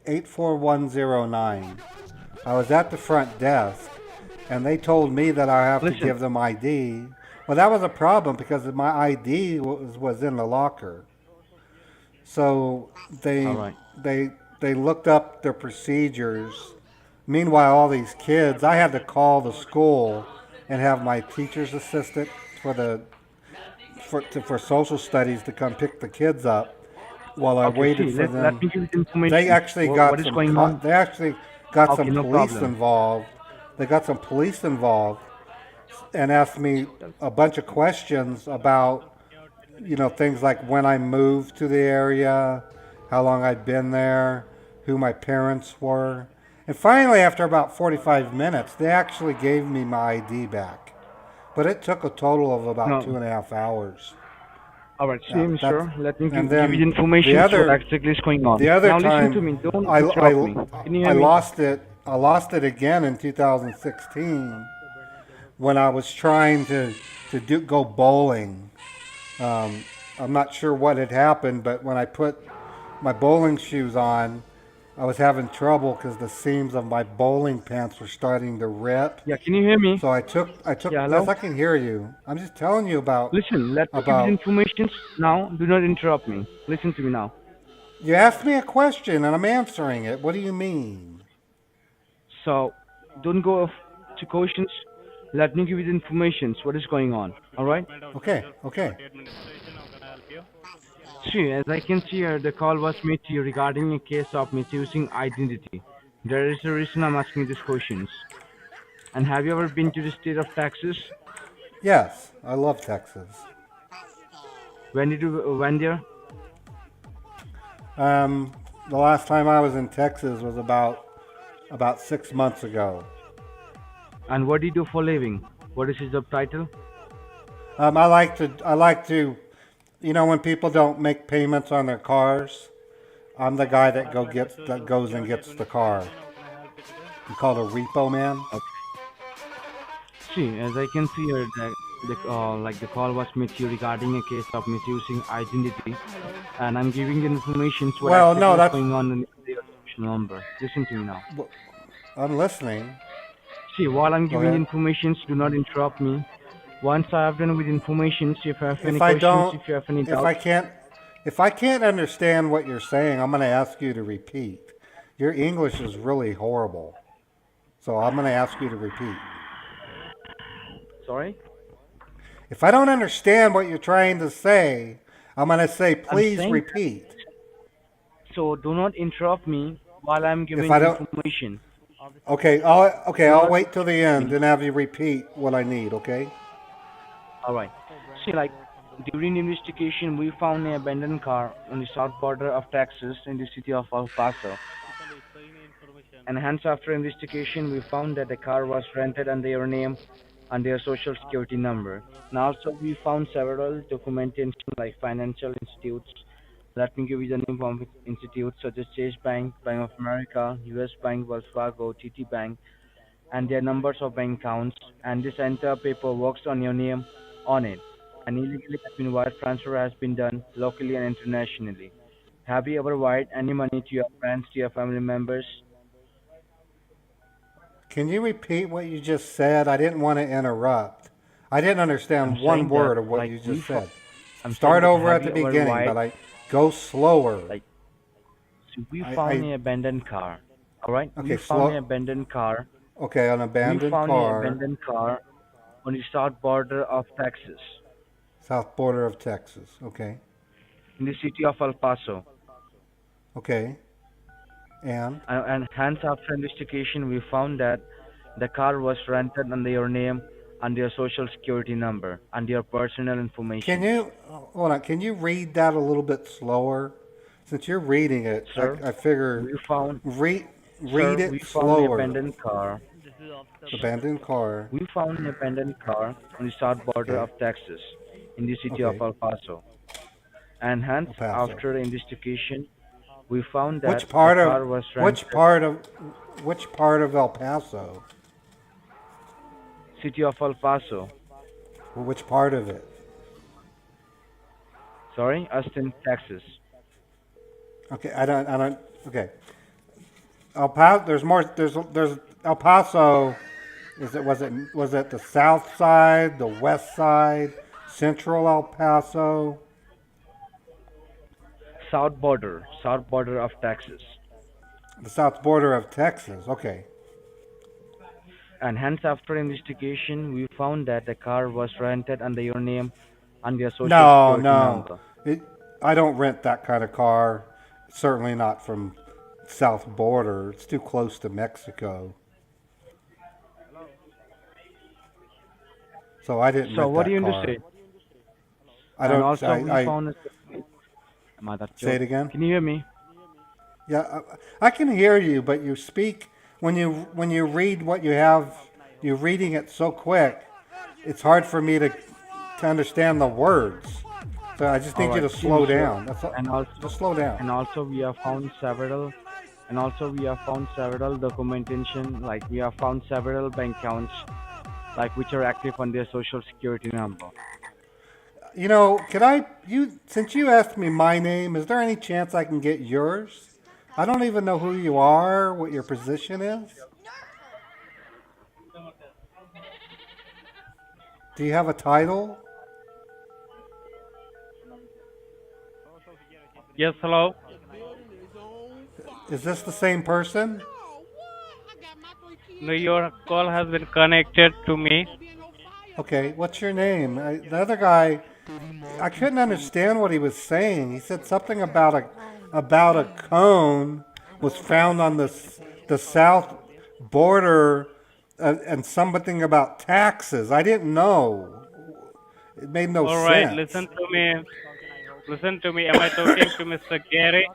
84109. I was at the front desk, and they told me that I have to give them ID. Well, that was a problem because my ID was in the locker. So they looked up their procedures. Meanwhile, all these kids, I had to call the school and have my teacher's assistant for social studies to come pick the kids up while I waited for them. Let me give you information. They actually got some police problem. involved. They got some police involved and asked me a bunch of questions about, things like when I moved to the area, how long I'd been there, who my parents were. And finally, after about 45 minutes, they actually gave me my ID back. But it took a total of about 2.5 hours. All right, sir. Let me give you then information what exactly is going on. The other now time, listen to me. Don't interrupt me. Can you hear me? I lost it again in 2016 when I was trying to go bowling. I'm not sure what had happened, but when I put my bowling shoes on, I was having trouble because the seams of my bowling pants were starting to rip. Yeah, can you hear me? So I took. Yes, I can hear you. I'm just telling you about. Listen, let me give you information now. Do not interrupt me. Listen to me now. You asked me a question and I'm answering it. What do you mean? So, don't go to questions. Let me give you the information. What is going on? All right? Okay. See, as I can see here, the call was made to you regarding a case of misusing identity. There is a reason I'm asking these questions. And have you ever been to the state of Texas? Yes, I love Texas. When did you went there? The last time I was in Texas was about 6 months ago. And what do you do for a living? What is his job title? I like to, when people don't make payments on their cars, I'm the guy that goes and gets the car. I'm called a repo man. Okay. See, as I can see here, the call was made to you regarding a case of misusing identity, and I'm giving you information. That's going on in the number. Listen to me now. I'm listening. See, while I'm Go giving ahead. information, do not interrupt me. Once I have done with information, if you have any If I questions, don't, if you have any if I doubts, can't, if I can't understand what you're saying, I'm going to ask you to repeat. Your English is really horrible, so I'm going to ask you to repeat. sorry, If I don't understand what you're trying to say, I'm going to say, I'm please saying that. repeat. So do not interrupt me while I'm If giving I don't, information. okay, Do I'll not wait till the interrupt end me. and have you repeat what I need. Okay. All right. See, like during the investigation, we found an abandoned car on the south border of Texas in the city of El Paso. And hence, after investigation, we found that the car was rented under your name and their social security number. And also, we found several documentation like financial institutes. Let me give you the name of institutes such as Chase Bank, Bank of America, U.S. Bank, Wells Fargo, TT Bank, and their numbers of bank accounts. And this entire paper works on your name on it. And illegally has been wire transfer has been done locally and internationally. Have you ever wired any money to your friends, to your family members? Can you repeat what you just said? I didn't want to interrupt. I didn't I'm understand one saying that word of what like you we just said. I'm saying Start that over have at the you ever beginning, wired but go slower. like so we I, found I an abandoned car. All right, we okay, found an slow. abandoned car. Okay, an We abandoned found an car, abandoned car on the south border of Texas, south border of Texas. Okay, in the city of El Paso. okay, and And hence, after investigation, we found that the car was rented under your name and your social security number and your personal can information. you hold on? Can you read that a little bit slower? Since you're reading it, Sir, I figure we found, read sir, it we found an slower. abandoned car. Abandoned car, We found an abandoned car on the south border okay, of Texas, in the city of okay, El Paso. And hence, El Paso. after the investigation, we found that Which the part of car was which rented part of which part of El Paso? city of El Paso. Which part of it? Sorry, Austin, Texas. Okay, I don't. Okay, El Paso. There's more. There's El Paso. Was it the south side, the west side, central El Paso? South border of Texas. The south border of Texas. Okay. And hence, after investigation, we found that the car was rented under your name and your social No, security no. number. I don't rent that kind of car. Certainly not from south border. It's too close to Mexico. So I didn't So rent what do that you mean to car. say? I And don't. also, we I found. say it again. Can you hear me? Yeah, I can hear you, but you speak when you read what you have. You're reading it so quick. It's hard for me to understand the words. So I just All need you right, to see, slow monsieur. down. That's all. And also, Just slow down. and also we have found several. And also we have found several documentation, like we have found several bank accounts, like which are active on their social security number. You know, since you asked me my name, is there any chance I can get yours? I don't even know who you are, what your position is. Do you have a title? Yes, hello. Is this the same person? No, your call has been connected to me. Okay, what's your name? The other guy, I couldn't understand what he was saying. He said something about a cone was found on the south border, and something about taxes. I didn't know. It made no All right, sense. listen to me. Listen to me. Am I talking to Mr. Gary?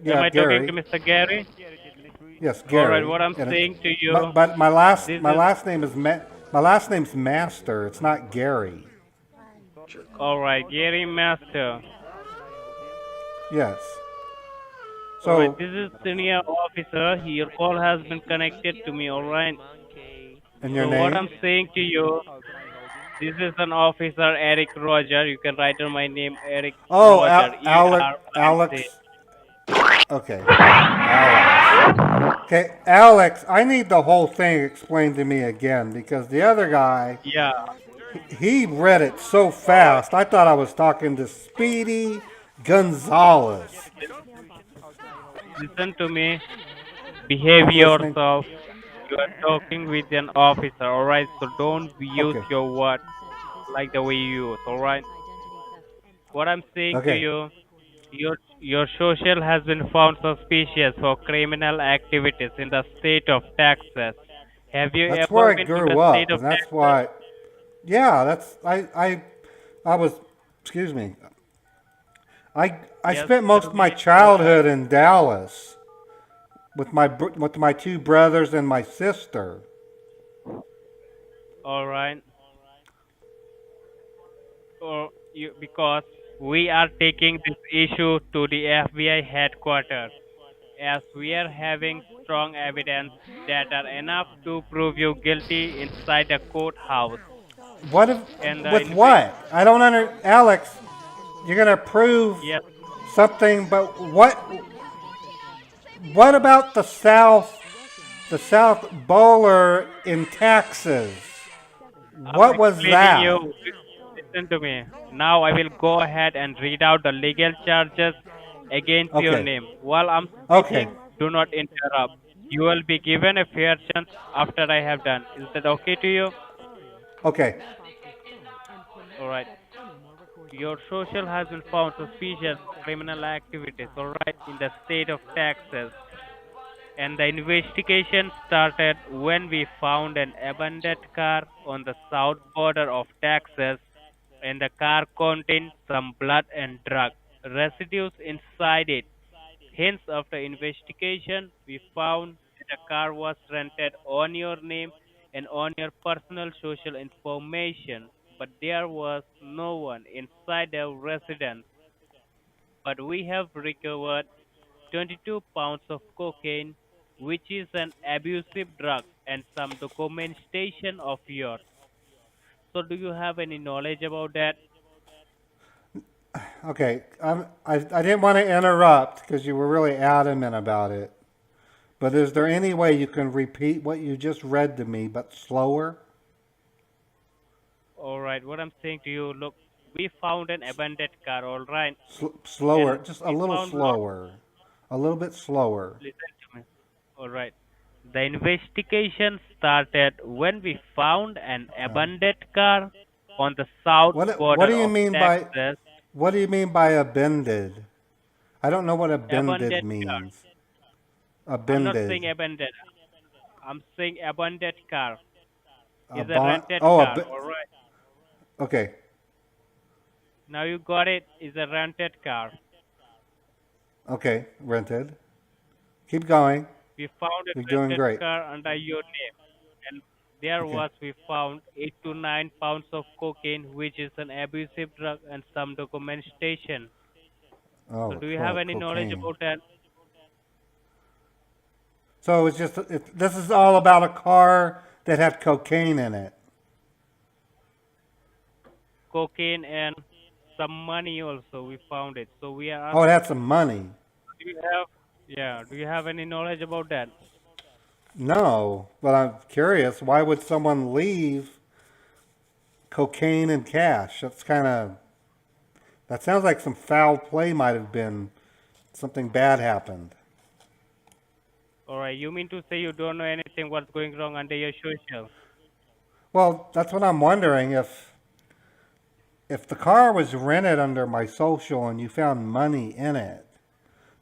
Yeah, Am I talking Gary. to Mr. Gary? Yes, All Gary. right, what I'm And saying to you. but my this last name is my last name's Master. It's not Gary. All right, Gary Master. Yes. All So right, this is senior officer. Your call has been connected to me. All right. and your So name? what I'm saying to you, this is an officer, Eric Roger. You can write on my name, Eric Oh, Roger. Alex. E-R-I-C. Alex. Okay. Alex. Okay, Alex, I need the whole thing explained to me again because the other guy, Yeah. he read it so fast. I thought I was talking to Speedy Gonzalez. Listen to me. Behave I'm listening. yourself. You are talking with an officer, alright? So don't use Okay. your words like the way you use, alright? What I'm saying to Okay. you, your social has been found suspicious for criminal activities in the state of Texas. Have you That's where ever I been to grew the state up, of and that's Texas? why. Yeah, that's I was. Excuse me. I Yes, spent most tell of my me. Go ahead. childhood in Dallas with my two brothers and my sister. Alright. Or you, because we are taking this issue to the FBI headquarters, as we are having strong evidence that are enough to prove you guilty inside a courthouse. What if, And with what? I don't Alex, you're gonna prove yes, something, but what about the South Bowler in Texas? I'm What was explaining that? you. Listen to me. Now I will go ahead and read out the legal charges against your Okay. name. While I'm Okay. speaking, do not interrupt. You will be given a fair chance after I have done. Is that okay to you? Okay. Alright. Your social has been found suspicious of criminal activities, alright, in the state of Texas. And the investigation started when we found an abandoned car on the south border of Texas, and the car contained some blood and drug residues inside it. Hence, after investigation, we found that the car was rented on your name and on your personal social information, but there was no one inside the residence. But we have recovered 22 pounds of cocaine, which is an abusive drug, and some documentation of yours. So, do you have any knowledge about that? Okay. I didn't want to interrupt because you were really adamant about it. But is there any way you can repeat what you just read to me, but slower? Alright, what I'm saying to you, look, we found an abandoned car, alright? Slower, And just a we little found lot. slower. A little bit slower. Listen to me. Alright. The investigation started when we found an abandoned car on the south What border do you of mean by Texas. what do you mean by abended? I don't know what abended Abandoned car. means. I'm not saying Abended. abandoned. I'm saying abandoned car. A Is a bon- rented oh, car, alright? okay. Now you got it. Is a rented car. Okay, rented. Keep going. We found You're a doing rented great. car under your name, and there Okay. was we found 8 to 9 pounds of cocaine, which is an abusive drug, and some documentation. So, Oh, do you have any knowledge cocaine. about that? So it's just this is all about a car that had cocaine in it. Cocaine and some money also. We found it. So we are Oh, it asking. had some money. Do you have? Yeah. Do you have any knowledge about that? No, but I'm curious. Why would someone leave cocaine and cash? That sounds like some foul play might have been. Something bad happened. All right. You mean to say you don't know anything what's going wrong under your social? Well, that's what I'm wondering. If the car was rented under my social and you found money in it,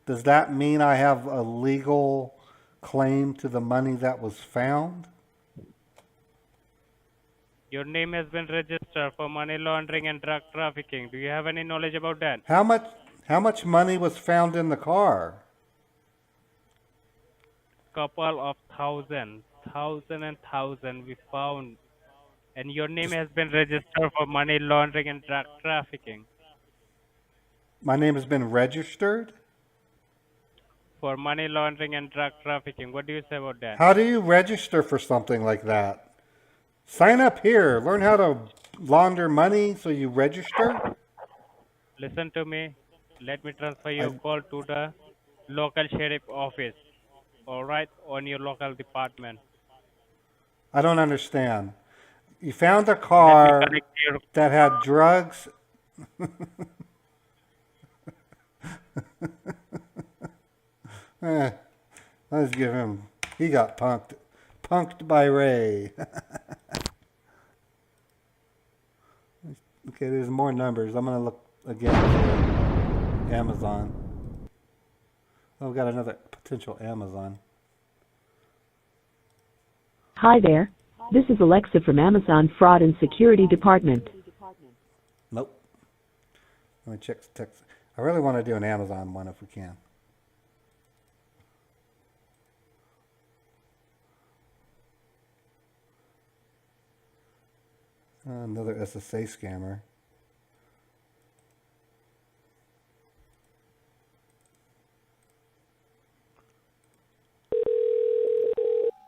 does that mean I have a legal claim to the money that was found? Your name has been registered for money laundering and drug trafficking. Do you have any knowledge about that? How much money was found in the car? Couple of thousand and thousand we found, and your name has been registered for money laundering and drug trafficking. My name has been registered? For money laundering and drug trafficking. What do you say about that? How do you register for something like that? Sign up here. Learn how to launder money so you register? Listen to me. Let me transfer your call to the local sheriff office. all right, on your local department. I don't understand. You found a Let me car connect your that had drugs. Let's give him. He got punked. Punked by Ray. Okay, there's more numbers. I'm going to look again for Amazon. Oh, we got another potential Amazon. Hi there. This is Alexa from Amazon Fraud and Security Department. Nope. Let me check the text. I really want to do an Amazon one if we can. Another SSA scammer.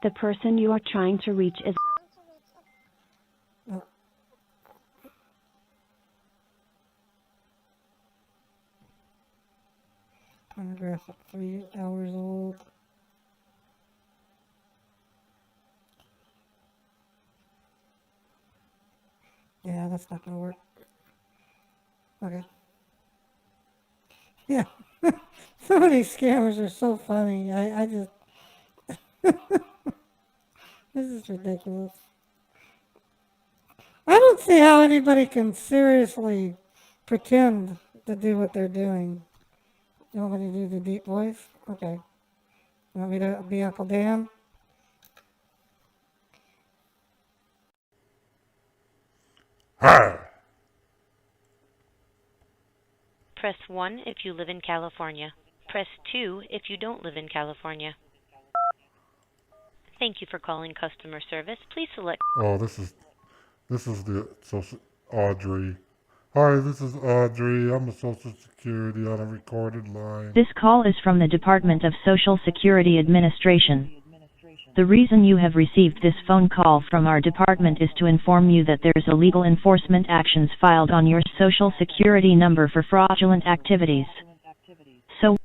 The person you are trying to reach is Paragraph 3 hours old. Yeah, that's not gonna work. Okay. Yeah. Some of these scammers are so funny. I just this is ridiculous. I don't see how anybody can seriously pretend to do what they're doing. You want me to do the deep voice? Okay. You want me to be Uncle Dan? Hi. Press 1 if you live in California. Press 2 if you don't live in California. Thank you for calling customer service. Please select. Oh, this is the social Audrey. Hi, this is Audrey. I'm a Social Security on a recorded line. This call is from the Department of Social Security Administration. The reason you have received this phone call from our department is to inform you that there's illegal enforcement actions filed on your Social Security number for fraudulent activities. So,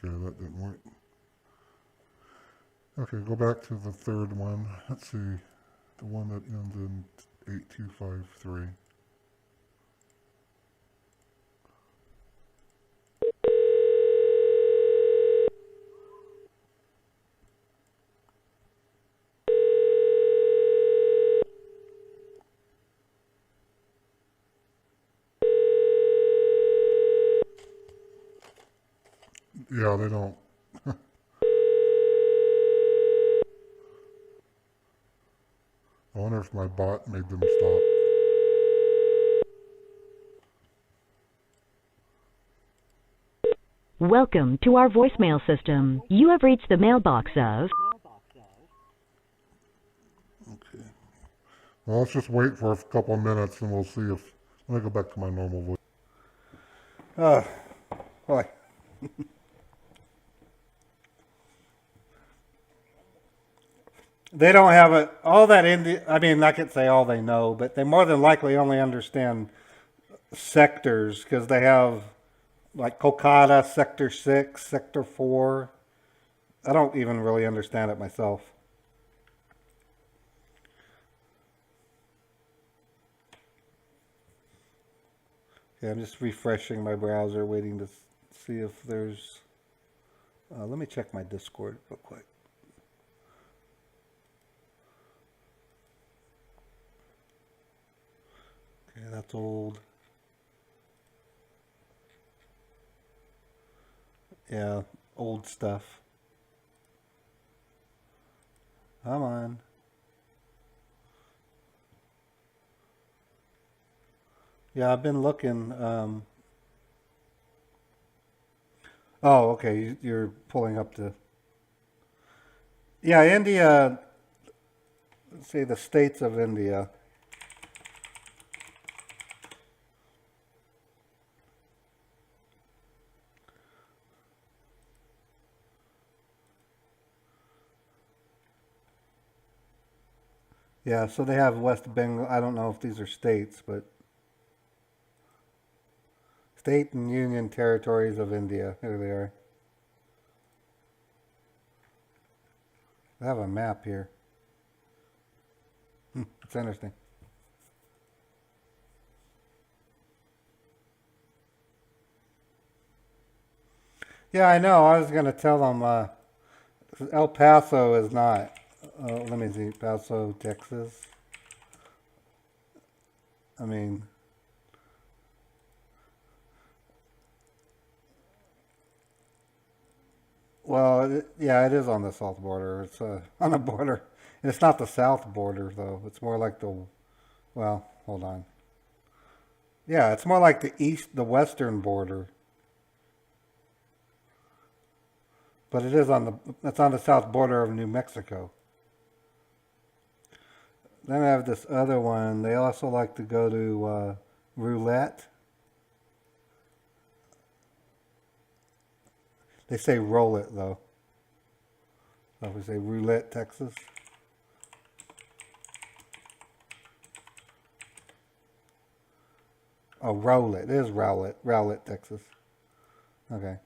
Okay, that didn't work. Okay, go back to the third one. Let's see. The one that ends in 8253. Yeah, they don't. I wonder if my bot made them stop. Welcome to our voicemail system. You have reached the mailbox of... Okay. Well, let's just wait for a couple of minutes and we'll see if... Let me go back to my normal voice. Boy. They don't have it, all that I mean, I could say all they know, but they more than likely only understand sectors because they have like Kolkata, Sector 6, Sector 4. I don't even really understand it myself. Okay, I'm just refreshing my browser, waiting to see if there's... let me check my Discord real quick. Okay, that's old. Yeah, old stuff. Come on. Yeah, I've been looking. Oh, okay. You're pulling up the... Yeah, India. Let's see, the states of India. Yeah, so they have West Bengal. I don't know if these are states, but state and union territories of India. Here they are. They have a map here. It's interesting. Yeah, I know. I was going to tell them El Paso is not. Let me see. Paso, Texas. I mean, well, yeah, it is on the south border. It's on the border. It's not the south border, though. It's more like the, well, hold on. Yeah, it's more like the the western border. But it is it's on the south border of New Mexico. Then I have this other one. They also like to go to roulette. They say roll it, though. So if we say roulette, Texas. Oh, roll it. It is Rowlett, Texas. Okay.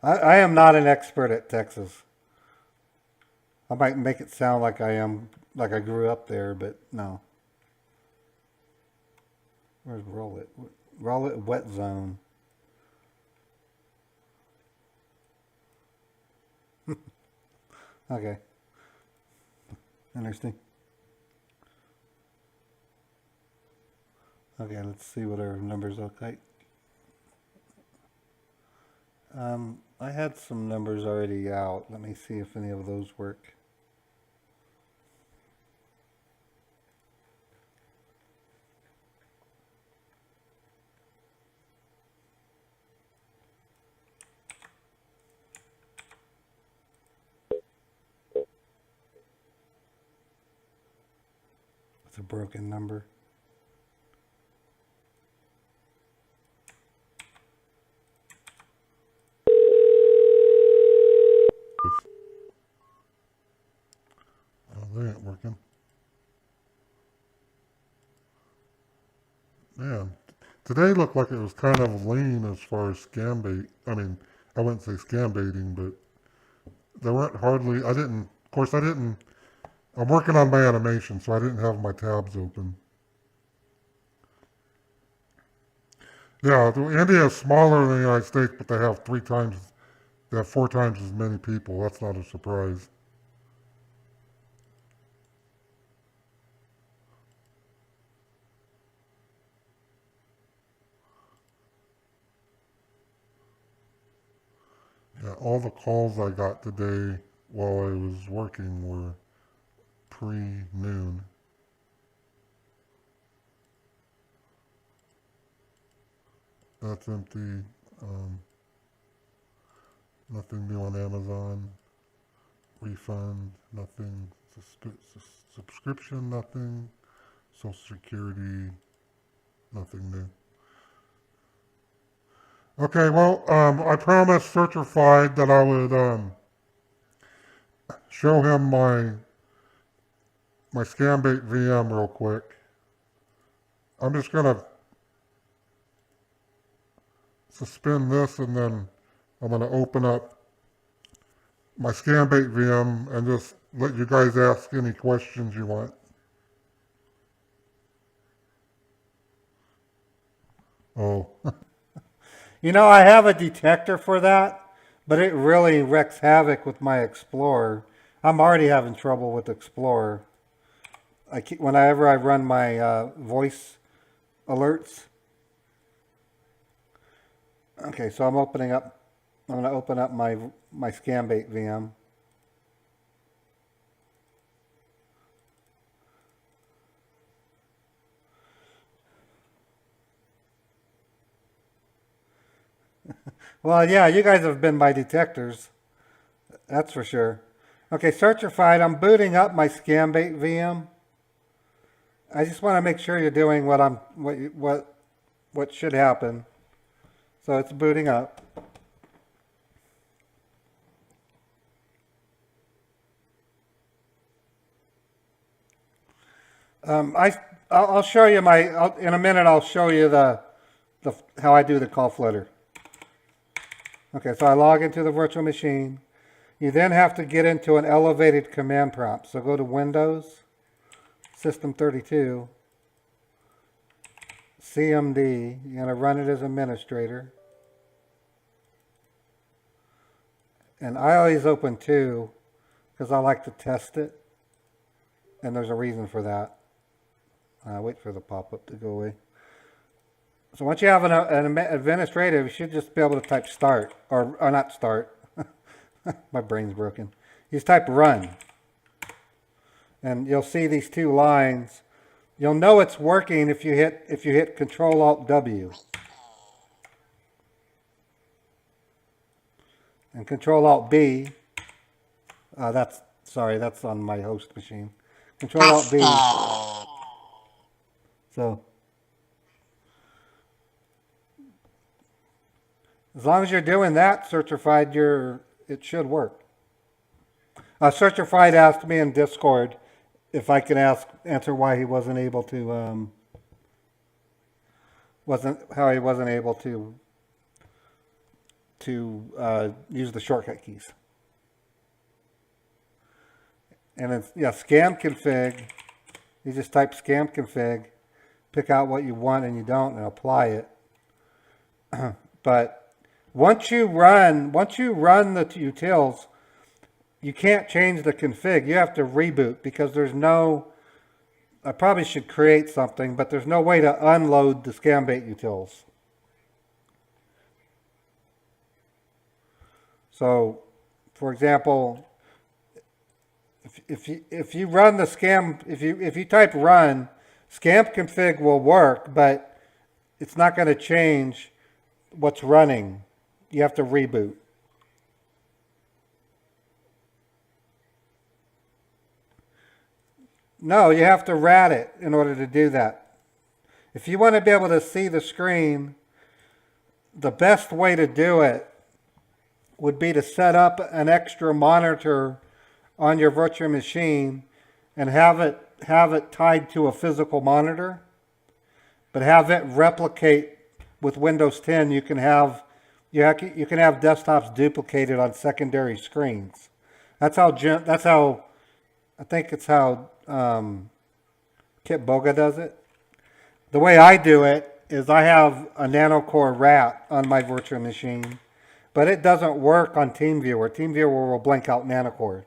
I am not an expert at Texas. I might make it sound like I am, like I grew up there, but no. Where's Rowlett? Rowlett Wet Zone. Okay. Interesting. Okay, let's see what our numbers look like. I had some numbers already out. Let me see if any of those work. It's a broken number. Oh, they ain't working. Man, today looked like it was kind of lean as far as scam bait. I mean, I wouldn't say scam baiting, but there weren't hardly, of course I didn't, I'm working on my animation, so I didn't have my tabs open. Yeah, India is smaller than the United States, but they have 4 times as many people. That's not a surprise. Yeah, all the calls I got today while I was working were pre-noon. That's empty. Nothing new on Amazon. Refund, nothing. Subscription, nothing. Social Security, nothing new. Okay, well, I promised Certified that I would show him my Scambait VM real quick. I'm just gonna suspend this and then I'm gonna open up my Scambait VM and just let you guys ask any questions you want. Oh. You know, I have a detector for that, but it really wreaks havoc with my Explorer. I'm already having trouble with Explorer. Whenever I run my voice alerts. Okay, so I'm going to open up my Scambait VM. Well, yeah, you guys have been my detectors. That's for sure. Okay, Certified, I'm booting up my Scambait VM. I just want to make sure you're doing what should happen. So it's booting up. I'll show you in a minute. I'll show you how I do the call flutter. Okay, so I log into the virtual machine. You then have to get into an elevated command prompt. So go to Windows, System 32, CMD. You're going to run it as administrator. And I always open 2 because I like to test it. And there's a reason for that. Wait for the pop-up to go away. So once you have an administrative, you should just be able to type start, or not start. My brain's broken. You just type run. And you'll see these 2 lines. You'll know it's working if you hit Control-Alt-W. And Control-Alt-B. That's on my host machine. Control-Alt-B. So, as long as you're doing that, Searchified, it should work. Searchified asked me in Discord if I could answer why he wasn't able to, how he wasn't able to use the shortcut keys. And it's, scam config. You just type scam config, pick out what you want and you don't, and apply it. But once you run the utils, you can't change the config. You have to reboot because there's no. I probably should create something, but there's no way to unload the scambait utils. So, for example, if you run the scam, if you type run, scam config will work, but it's not going to change what's running. You have to reboot. No, you have to rat it in order to do that. If you want to be able to see the screen, the best way to do it would be to set up an extra monitor on your virtual machine and have it tied to a physical monitor, but have it replicate with Windows 10. You can have desktops duplicated on secondary screens. That's how I think it's how Kit Boga does it. The way I do it is I have a nanocore rat on my virtual machine, but it doesn't work on TeamViewer. TeamViewer will blank out nanocore.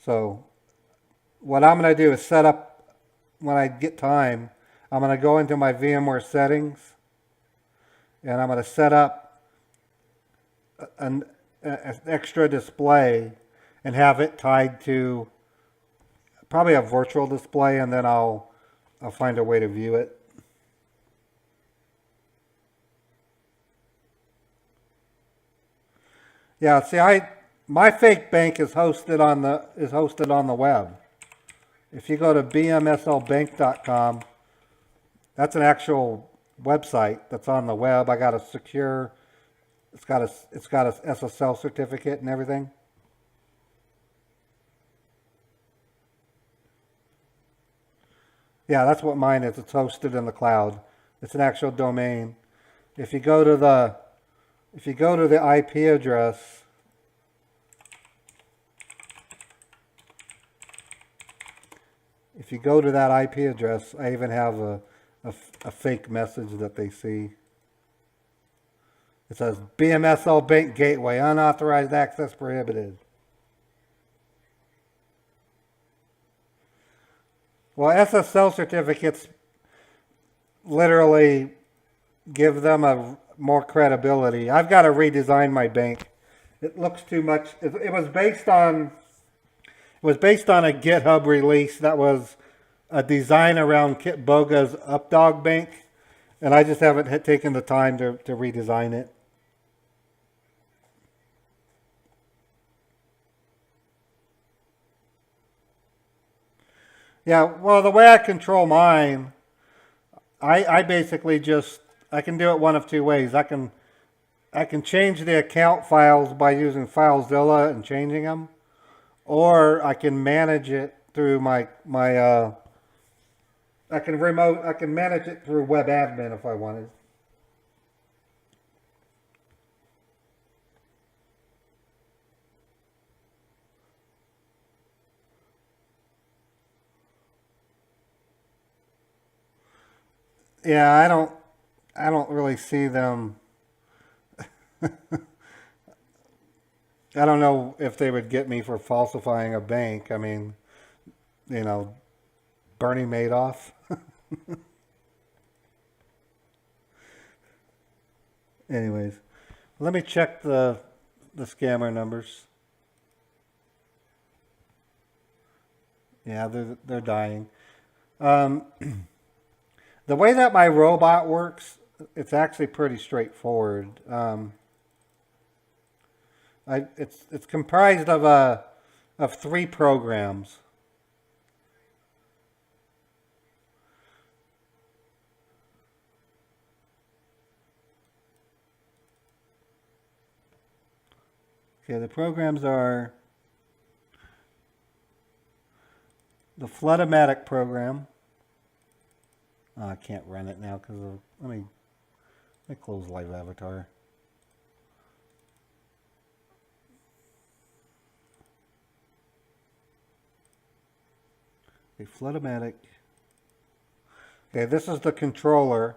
So what I'm going to do is set up, when I get time, I'm going to go into my VMware settings and I'm going to set up an extra display and have it tied to probably a virtual display, and then I'll find a way to view it. Yeah, see, my fake bank is hosted on the web. If you go to bmslbank.com, that's an actual website that's on the web. I got a secure. It's got a SSL certificate and everything. Yeah, that's what mine is. It's hosted in the cloud. It's an actual domain. If you go to the IP address, if you go to that IP address, I even have a fake message that they see. It says BMSL Bank Gateway, unauthorized access prohibited. Well, SSL certificates literally give them more credibility. I've got to redesign my bank. It looks too much. It was based on a GitHub release that was a design around Kit Boga's Updog Bank, and I just haven't taken the time to redesign it. Yeah, well, the way I control mine, I basically I can do it one of two ways. I can change the account files by using FileZilla and changing them, or I can manage it through I can manage it through web admin if I wanted. Yeah, I don't really see them. I don't know if they would get me for falsifying a bank. I mean, you know, Bernie Madoff. Anyways, let me check the scammer numbers. Yeah, they're dying. The way that my robot works, it's actually pretty straightforward. It's comprised of 3 programs. Okay, the programs are the Flood-O-Matic program. Oh, I can't run it now because let me close Live Avatar. Okay, Flood-O-Matic. Okay, this is the controller.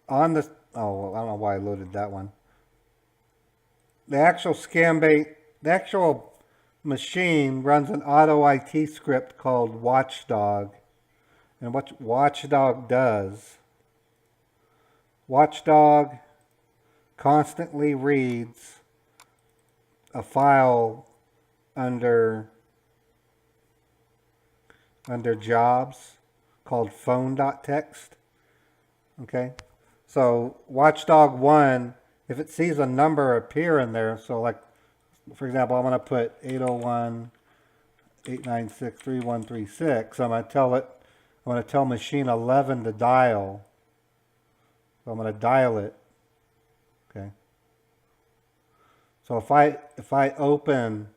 On the I don't know why I loaded that one. The actual machine runs an auto IT script called Watchdog. And what Watchdog does, Watchdog constantly reads a file under jobs called phone.txt. Okay? So Watchdog 1, if it sees a number appear in there, so like, for example, I'm going to put 801.896.3136. I'm going to tell machine 11 to dial. So I'm going to dial it. Okay. So if I open,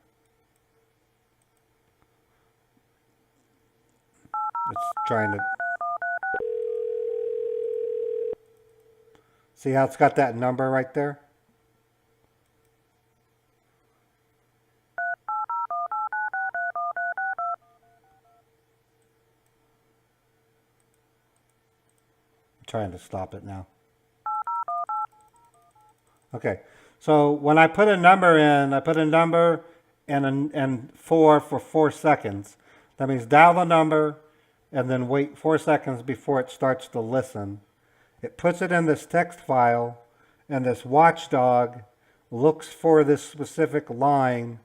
it's trying to see how it's got that number right there? I'm trying to stop it now. Okay, so when I put a number in, I put a number and 4 for 4 seconds. That means dial the number and then wait 4 seconds before it starts to listen. It puts it in this text file, and this Watchdog looks for this specific line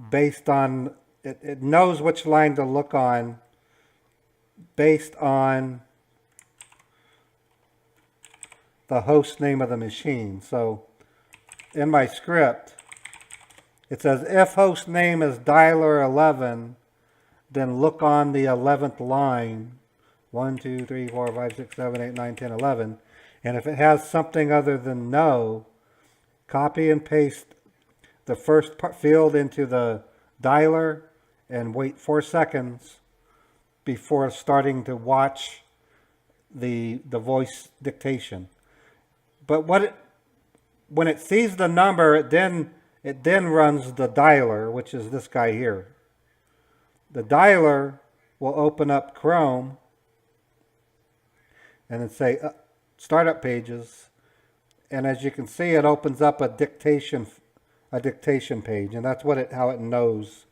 based on, it knows which line to look on based on the host name of the machine. So in my script, it says if host name is dialer 11, then look on the 11th line. 1, 2, 3, 4, 5, 6, 7, 8, 9, 10, 11. And if it has something other than no, copy and paste the first field into the dialer and wait 4 seconds before starting to watch the voice dictation. But when it sees the number, it then runs the dialer, which is this guy here. The dialer will open up Chrome and then say startup pages, and as you can see, it opens up a dictation page, and that's how it knows.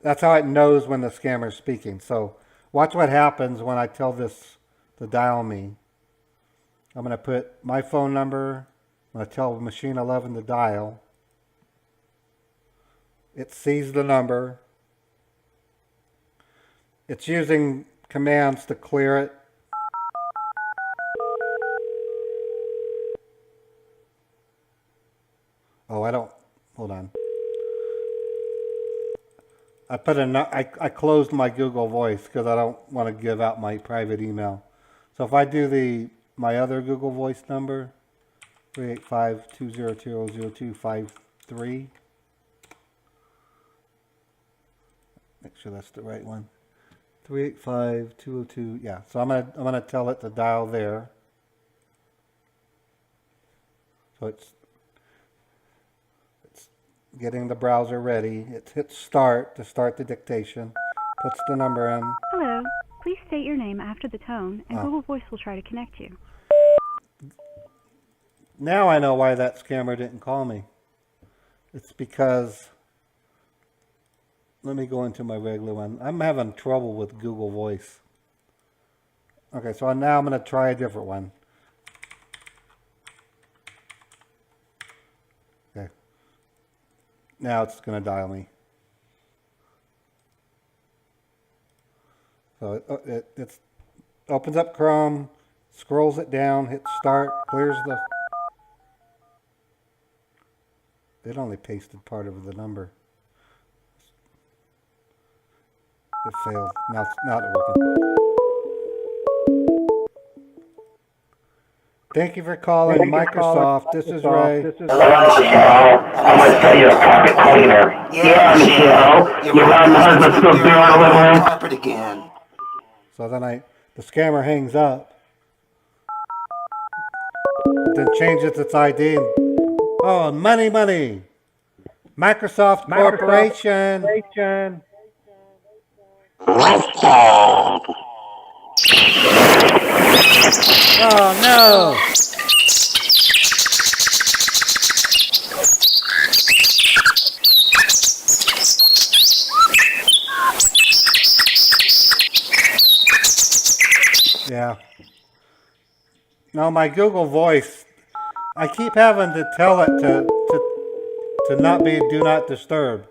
That's how it knows when the scammer is speaking. So watch what happens when I tell this to dial me. I'm going to put my phone number. I'm going to tell machine 11 to dial. It sees the number. It's using commands to clear it. Oh, hold on. I closed my Google Voice because I don't want to give out my private email. So if I do my other Google Voice number, 385-202-0253, 3. Make sure that's the right one. 385-202. Yeah. So I'm gonna tell it to dial there. So it's getting the browser ready. It hits start to start the dictation. Puts the number in. Hello. Please state your name after the tone, and Google Voice will try to connect you. Now I know why that scammer didn't call me. It's because, let me go into my regular one. I'm having trouble with Google Voice. Okay, so now I'm going to try a different one. Okay. Now it's going to dial me. So it opens up Chrome, scrolls it down, hits start, clears the... It only pasted part of the number. It failed. Now it's not working. Thank you for calling Microsoft. This is Ray. Hello, Michelle. I'm going to tell you a carpet cleaner. Yeah, Michelle. You're riding the husband to a beer on the living room carpet again. So then the scammer hangs up. Then changes its ID. Oh, money. Microsoft Corporation. Oh, no. Yeah. No, my Google Voice, I keep having to tell it to not be do not disturb.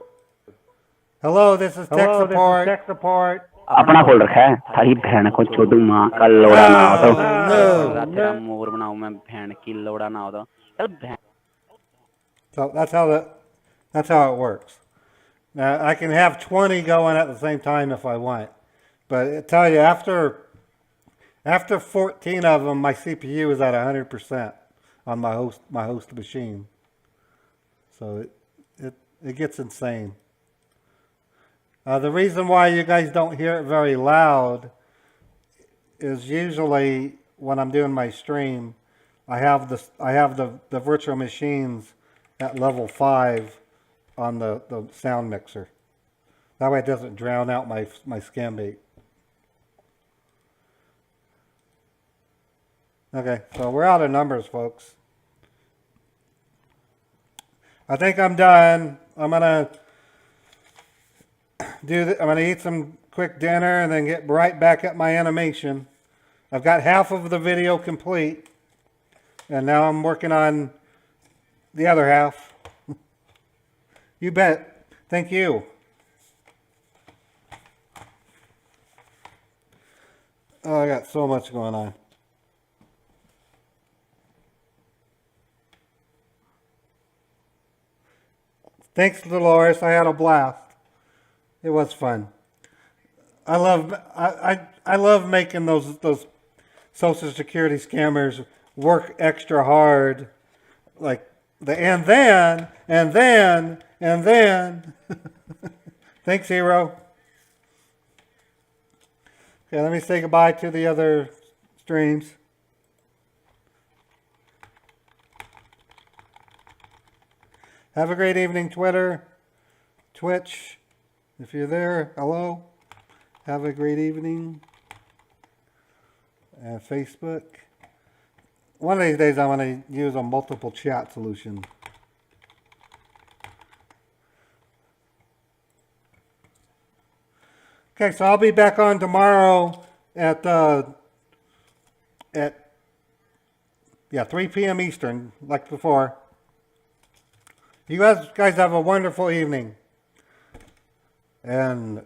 Hello, this is tech support. अपना खोल रखा है थारी बहन को चोदू माँ का लोड़ा ना हो तो तेरा मोर बनाऊं मैं बहन की लोड़ा ना हो तो चल बहन. So that's how it works. Now I can have 20 going at the same time if I want, but I tell you after 14 of them, my CPU is at 100% on my host machine. So it gets insane. The reason why you guys don't hear it very loud is usually when I'm doing my stream, I have the virtual machines at level 5 on the sound mixer. That way it doesn't drown out my scambait. Okay, so we're out of numbers, folks. I think I'm done. I'm gonna eat some quick dinner and then get right back at my animation. I've got half of the video complete, and now I'm working on the other half. You bet. Thank you. Oh, I got so much going on. Thanks, Dolores. I had a blast. It was fun. I love making those Social Security scammers work extra hard, like the and then. Thanks, Hero. Okay, let me say goodbye to the other streams. Have a great evening, Twitter, Twitch. If you're there, hello. Have a great evening. Facebook. One of these days I want to use a multiple chat solution. Okay, so I'll be back on tomorrow at 3 p.m. Eastern, like before. You guys have a wonderful evening. And